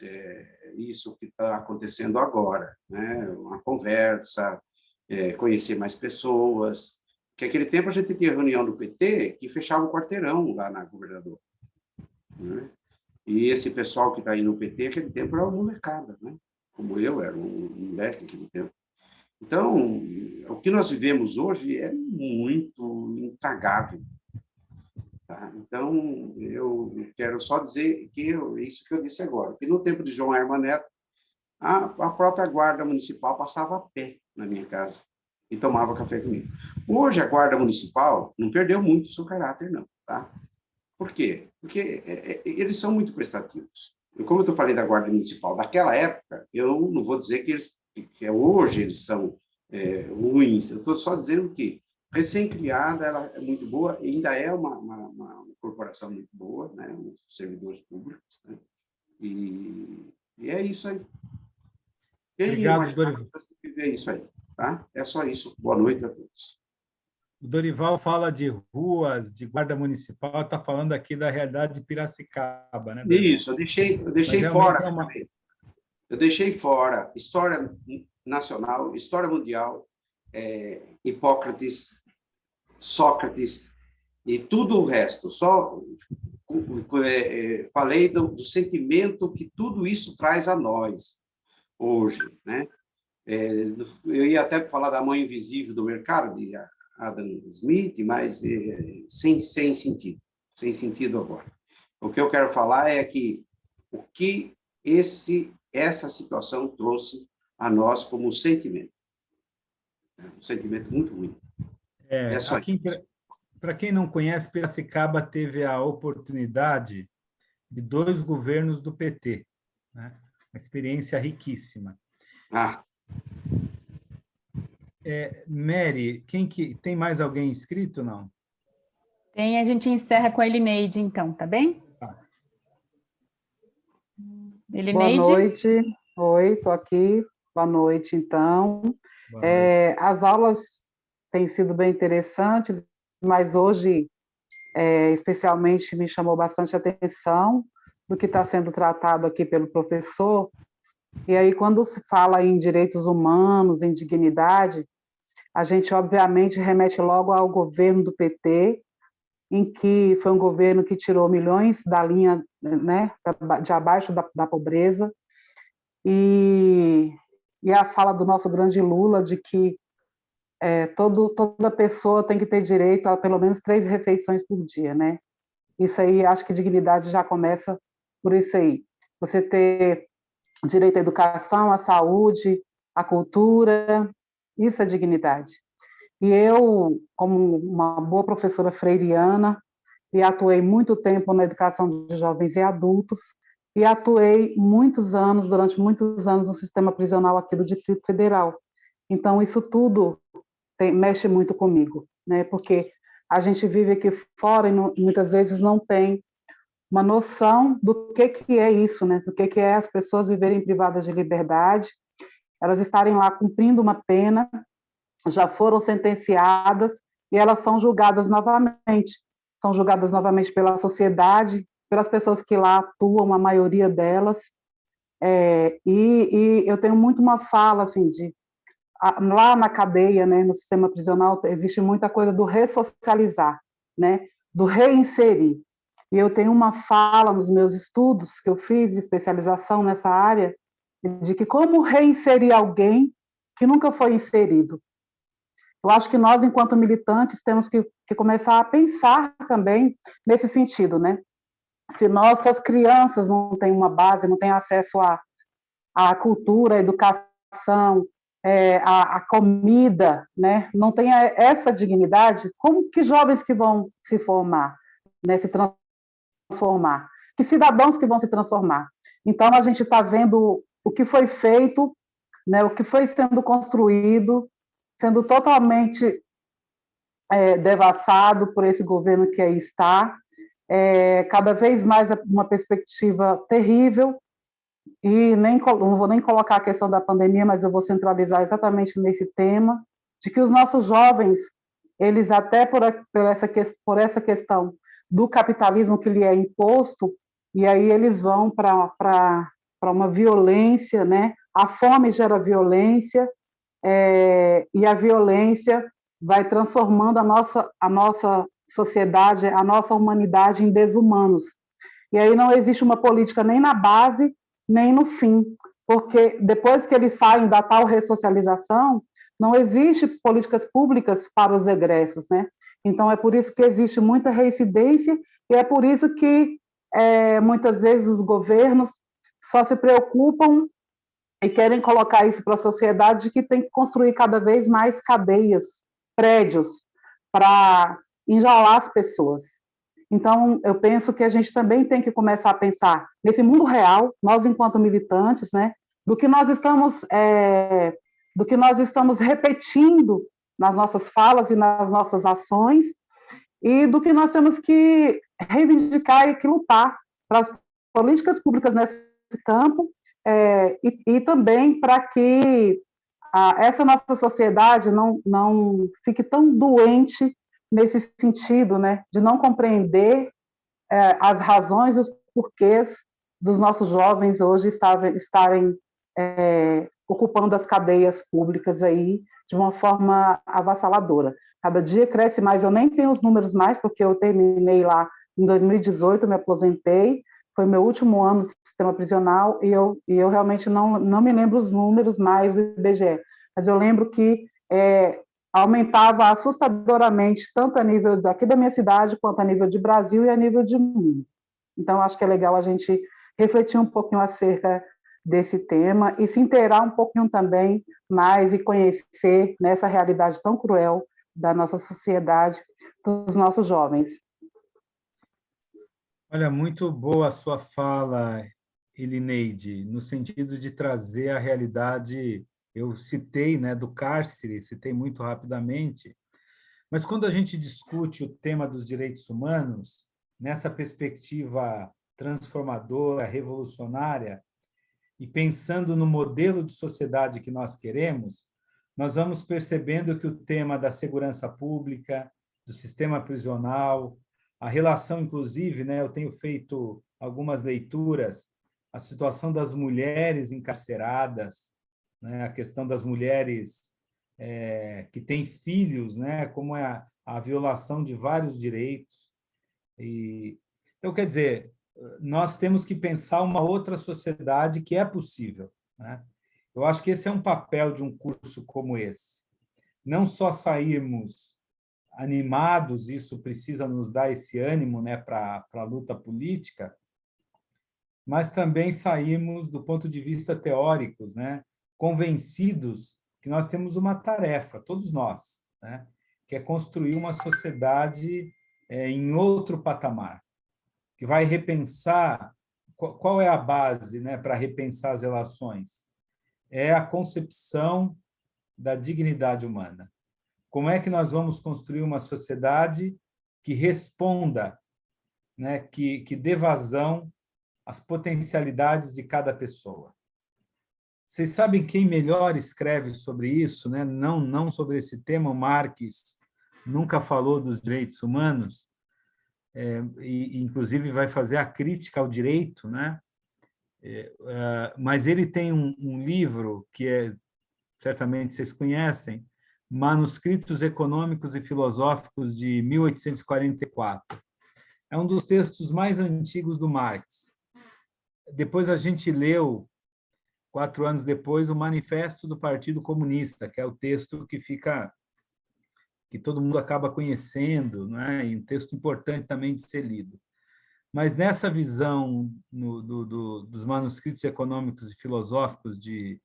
isso que está acontecendo agora, né? Uma conversa, conhecer mais pessoas. Porque naquele tempo a gente tinha reunião do PT que fechava o quarteirão lá na Governador. Né? E esse pessoal que está aí no PT, naquele tempo era uma molecada, né? Como eu era um moleque naquele tempo. Então, o que nós vivemos hoje é muito intragável. Tá? Então, eu quero só dizer que isso que eu disse agora, que no tempo de João Herman Neto, a própria guarda municipal passava a pé na minha casa e tomava café comigo. Hoje, a guarda municipal não perdeu muito o seu caráter, não. Tá? Por quê? Porque eles são muito prestativos. E como eu falei da guarda municipal daquela época, eu não vou dizer que hoje eles são ruins. Eu estou só dizendo que recém-criada, ela é muito boa, ainda é uma corporação muito boa, né? Os servidores públicos, né? E é isso aí. Quem Obrigado, Dorival. é isso aí, tá? É só isso. Boa noite a todos. O Dorival fala de ruas, de guarda municipal, está falando aqui da realidade de Piracicaba, né, Dorival? Isso, eu deixei fora. É Eu deixei fora história nacional, história mundial, Hipócrates, Sócrates e tudo o resto. Só falei do sentimento que tudo isso traz a nós hoje, né? Eu ia até falar da mãe invisível do mercado, de Adam Smith, mas sem sentido agora. O que eu quero falar é que o que essa situação trouxe a nós como um sentimento muito ruim. Para quem não conhece, Piracicaba teve a oportunidade de 2 governos do PT, né? Uma experiência riquíssima. Mary, tem mais alguém inscrito, não? Tem, a gente encerra com a Elineide, então, tá bem? Tá. Elineide? Boa noite. Oi, estou aqui. Boa noite, então. Boa noite. As aulas têm sido bem interessantes, mas hoje, especialmente, me chamou bastante atenção do que está sendo tratado aqui pelo professor. E aí, quando se fala em direitos humanos, em dignidade, a gente, obviamente, remete logo ao governo do PT, em que foi um governo que tirou milhões da linha, né, de abaixo da pobreza, e a fala do nosso grande Lula de que toda pessoa tem que ter direito a pelo menos 3 refeições por dia, né? Isso aí, acho que dignidade já começa por isso aí. Você ter direito à educação, à saúde, à cultura, isso é dignidade. E eu, como uma boa professora freiriana, e atuei muito tempo na educação de jovens e adultos, e atuei durante muitos anos, no sistema prisional aqui do Distrito Federal. Então, isso tudo mexe muito comigo, né? Porque a gente vive aqui fora e muitas vezes não tem uma noção do que é isso, né? Do que é as pessoas viverem privadas de liberdade, elas estarem lá cumprindo uma pena, já foram sentenciadas e elas são julgadas novamente. São julgadas novamente pela sociedade, pelas pessoas que lá atuam, a maioria delas. E eu tenho muito uma fala, assim, lá na cadeia, né, no sistema prisional, existe muita coisa do ressocializar, né, do reinserir. E eu tenho uma fala nos meus estudos que eu fiz de especialização nessa área, de que como reinserir alguém que nunca foi inserido. Eu acho que nós, enquanto militantes, temos que começar a pensar também nesse sentido, né? Se nossas crianças não têm uma base, não têm acesso à cultura, à educação, à comida, né? Não tem essa dignidade, como que jovens que vão se formar, né? Se transformar? Que cidadãos que vão se transformar? Então, a gente está vendo o que foi feito, né? O que foi sendo construído, sendo totalmente devassado por esse governo que aí está, cada vez mais uma perspectiva terrível, e não vou nem colocar a questão da pandemia, mas eu vou centralizar exatamente nesse tema, de que os nossos jovens, eles até por essa questão do capitalismo que lhe é imposto, e aí eles vão para uma violência, né? A fome gera violência, e a violência vai transformando a nossa sociedade, a nossa humanidade em desumanos. E aí não existe uma política nem na base, nem no fim, porque depois que eles saem da tal ressocialização, não existe políticas públicas para os egressos, né? Então, é por isso que existe muita reincidência, e é por isso que muitas vezes os governos só se preocupam e querem colocar isso para a sociedade, de que tem que construir cada vez mais cadeias, prédios, para enjaular as pessoas. Então, eu penso que a gente também tem que começar a pensar nesse mundo real, nós enquanto militantes, né, do que nós estamos repetindo nas nossas falas e nas nossas ações, e do que nós temos que reivindicar e que lutar para as políticas públicas nesse campo, e também para que essa nossa sociedade não fique tão doente nesse sentido, né, de não compreender as razões, os porquês dos nossos jovens hoje estarem ocupando as cadeias públicas aí de uma forma avassaladora. Cada dia cresce mais, eu nem tenho os números mais, porque eu terminei lá em 2018, me aposentei, foi meu último ano de sistema prisional, e eu realmente não me lembro os números mais do IBGE, mas eu lembro que aumentava assustadoramente, tanto a nível daqui da minha cidade, quanto a nível de Brasil e a nível de mundo. Então, acho que é legal a gente refletir um pouquinho acerca desse tema e se inteirar um pouquinho também mais e conhecer nessa realidade tão cruel da nossa sociedade, dos nossos jovens. Olha, muito boa a sua fala, Elineide, no sentido de trazer a realidade, eu citei, né, do cárcere, citei muito rapidamente, mas quando a gente discute o tema dos direitos humanos, nessa perspectiva transformadora, revolucionária, e pensando no modelo de sociedade que nós queremos, nós vamos percebendo que o tema da segurança pública, do sistema prisional, a relação, inclusive, né, eu tenho feito algumas leituras, a situação das mulheres encarceradas, né, a questão das mulheres que têm filhos, né, como é a violação de vários direitos. Então, quer dizer, nós temos que pensar uma outra sociedade que é possível, né? Eu acho que esse é um papel de um curso como esse. Não só sairmos animados, isso precisa nos dar esse ânimo, né, para a luta política, mas também sairmos do ponto de vista teóricos, né, convencidos que nós temos uma tarefa, todos nós, né, que é construir uma sociedade em outro patamar, que vai repensar qual é a base, né, para repensar as relações. É a concepção da dignidade humana. Como é que nós vamos construir uma sociedade que responda, né, que dê vazão às potencialidades de cada pessoa? Vocês sabem quem melhor escreve sobre isso, né? Não sobre esse tema, o Marx nunca falou dos direitos humanos, e inclusive vai fazer a crítica ao direito, né? Mas ele tem um livro que certamente vocês conhecem, Manuscritos Econômicos e Filosóficos, de 1844. É um dos textos mais antigos do Marx. Depois a gente leu, 4 anos depois, o Manifesto do Partido Comunista, que é o texto que todo mundo acaba conhecendo, né? E um texto importante também de ser lido. Mas nessa visão dos Manuscritos Econômicos e Filosóficos de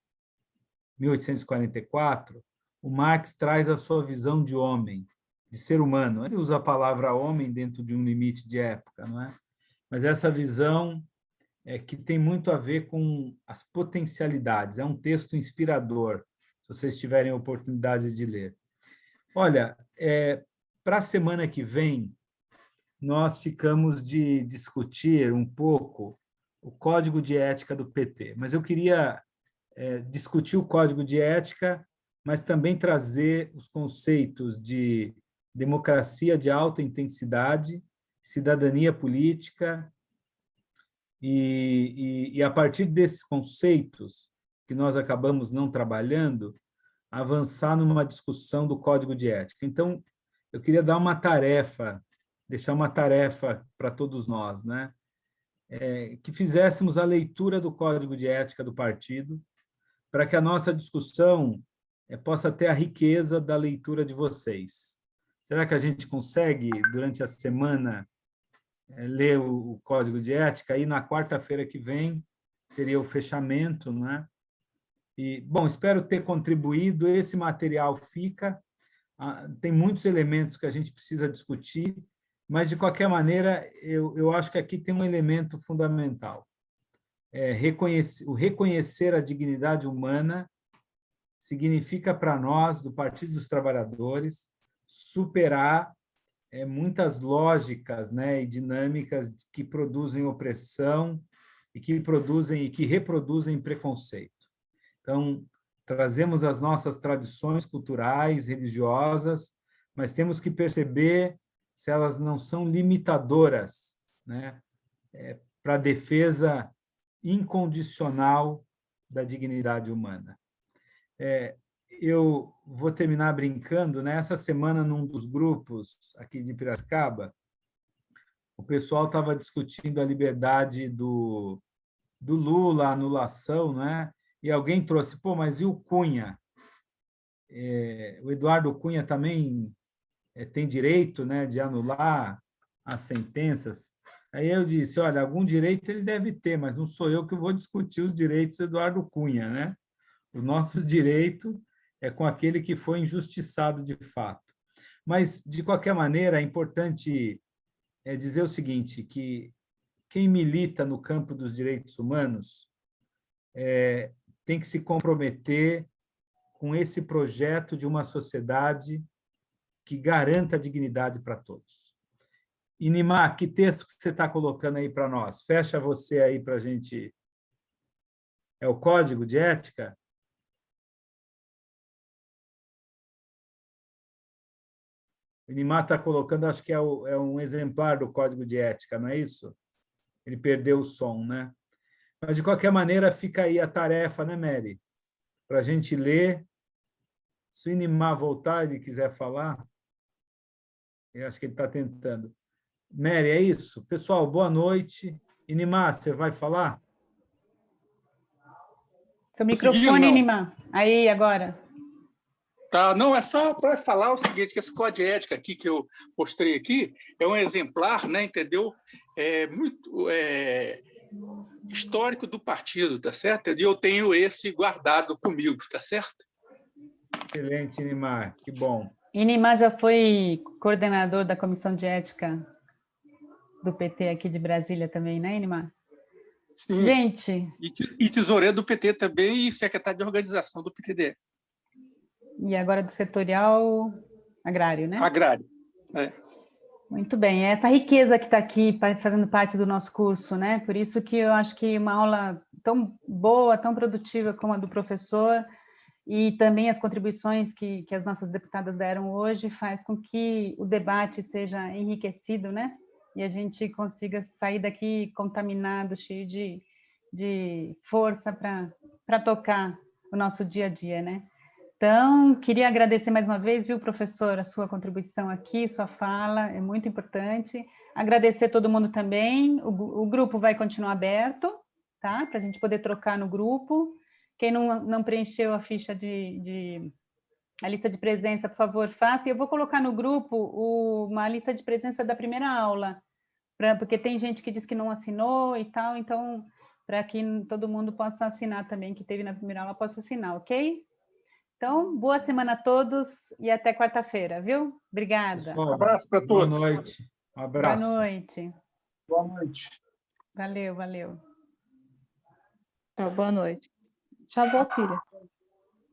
1844, o Marx traz a sua visão de homem, de ser humano. Ele usa a palavra homem dentro de um limite de época, não é? Mas essa visão que tem muito a ver com as potencialidades. É um texto inspirador, se vocês tiverem a oportunidade de ler. Olha, para a semana que vem, nós ficamos de discutir um pouco o Código de Ética do PT, mas eu queria discutir o Código de Ética, mas também trazer os conceitos de democracia de alta intensidade, cidadania política, e a partir desses conceitos que nós acabamos não trabalhando, avançar numa discussão do Código de Ética. Então, eu queria dar uma tarefa, deixar uma tarefa para todos nós, né? Que fizéssemos a leitura do Código de Ética do partido, para que a nossa discussão possa ter a riqueza da leitura de vocês. Será que a gente consegue, durante a semana, ler o Código de Ética? Aí, na quarta-feira que vem, seria o fechamento, né? E, bom, espero ter contribuído. Esse material fica, tem muitos elementos que a gente precisa discutir, mas, de qualquer maneira, eu acho que aqui tem um elemento fundamental. Reconhecer a dignidade humana significa para nós, do Partido dos Trabalhadores, superar muitas lógicas, né, e dinâmicas que produzem opressão e que reproduzem preconceito. Então, trazemos as nossas tradições culturais, religiosas, mas temos que perceber se elas não são limitadoras, né, para a defesa incondicional da dignidade humana. Eu vou terminar brincando, né? Essa semana, num dos grupos aqui de Piracicaba, o pessoal estava discutindo a liberdade do Lula, a anulação, né? E alguém trouxe, pô, mas e o Cunha? O Eduardo Cunha também tem direito, né, de anular as sentenças? Aí eu disse, olha, algum direito ele deve ter, mas não sou eu que vou discutir os direitos do Eduardo Cunha, né? O nosso direito é com aquele que foi injustiçado de fato. Mas, de qualquer maneira, é importante dizer o seguinte, que quem milita no campo dos direitos humanos tem que se comprometer com esse projeto de uma sociedade que garanta a dignidade para todos. Inimá, que texto que você está colocando aí para nós? Fecha você aí para a gente... É o Código de Ética? O Inimá está colocando, acho que é um exemplar do Código de Ética, não é isso? Ele perdeu o som, né? Mas, de qualquer maneira, fica aí a tarefa, né, Mary? Para a gente ler. Se o Inimá voltar e quiser falar, eu acho que ele está tentando. Mary, é isso? Pessoal, boa noite. Inimá, você vai falar? Seu microfone, Inimá. Aí, agora. Tá, não, é só para falar o seguinte, que esse código de ética aqui que eu mostrei aqui é um exemplar, né, entendeu? Muito histórico do partido, tá certo? E eu tenho esse guardado comigo, tá certo? Excelente, Inimar, que bom. Inimar já foi coordenador da Comissão de Ética do PT aqui de Brasília também, né, Inimar? Sim. Gente... E tesoureiro do PT também e secretário de organização do PTDF. E agora do setorial agrário, né? Agrário, Muito bem, é essa riqueza que está aqui fazendo parte do nosso curso, né? Por isso que eu acho que uma aula tão boa, tão produtiva como a do professor e também as contribuições que as nossas deputadas deram hoje faz com que o debate seja enriquecido, né? E a gente consiga sair daqui contaminado, cheio de força para tocar o nosso dia a dia, né? Então, queria agradecer mais uma vez, viu, professor, a sua contribuição aqui, sua fala, é muito importante. Agradecer todo mundo também, o grupo vai continuar aberto, tá? Para a gente poder trocar no grupo. Quem não preencheu a ficha a lista de presença, por favor, faça. E eu vou colocar no grupo uma lista de presença da primeira aula, porque tem gente que diz que não assinou e tal, então, para que todo mundo possa assinar também, que teve na primeira aula, possa assinar, ok? Então, boa semana a todos e até quarta-feira, viu? Obrigada. Um abraço para todos. Boa noite. Um abraço. Boa noite. Boa noite. Valeu, valeu. Boa noite. Já vou, filha.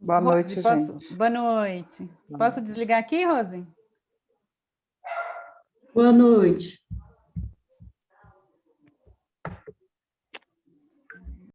Boa noite, gente. Boa noite. Posso desligar aqui, Rose? Boa noite.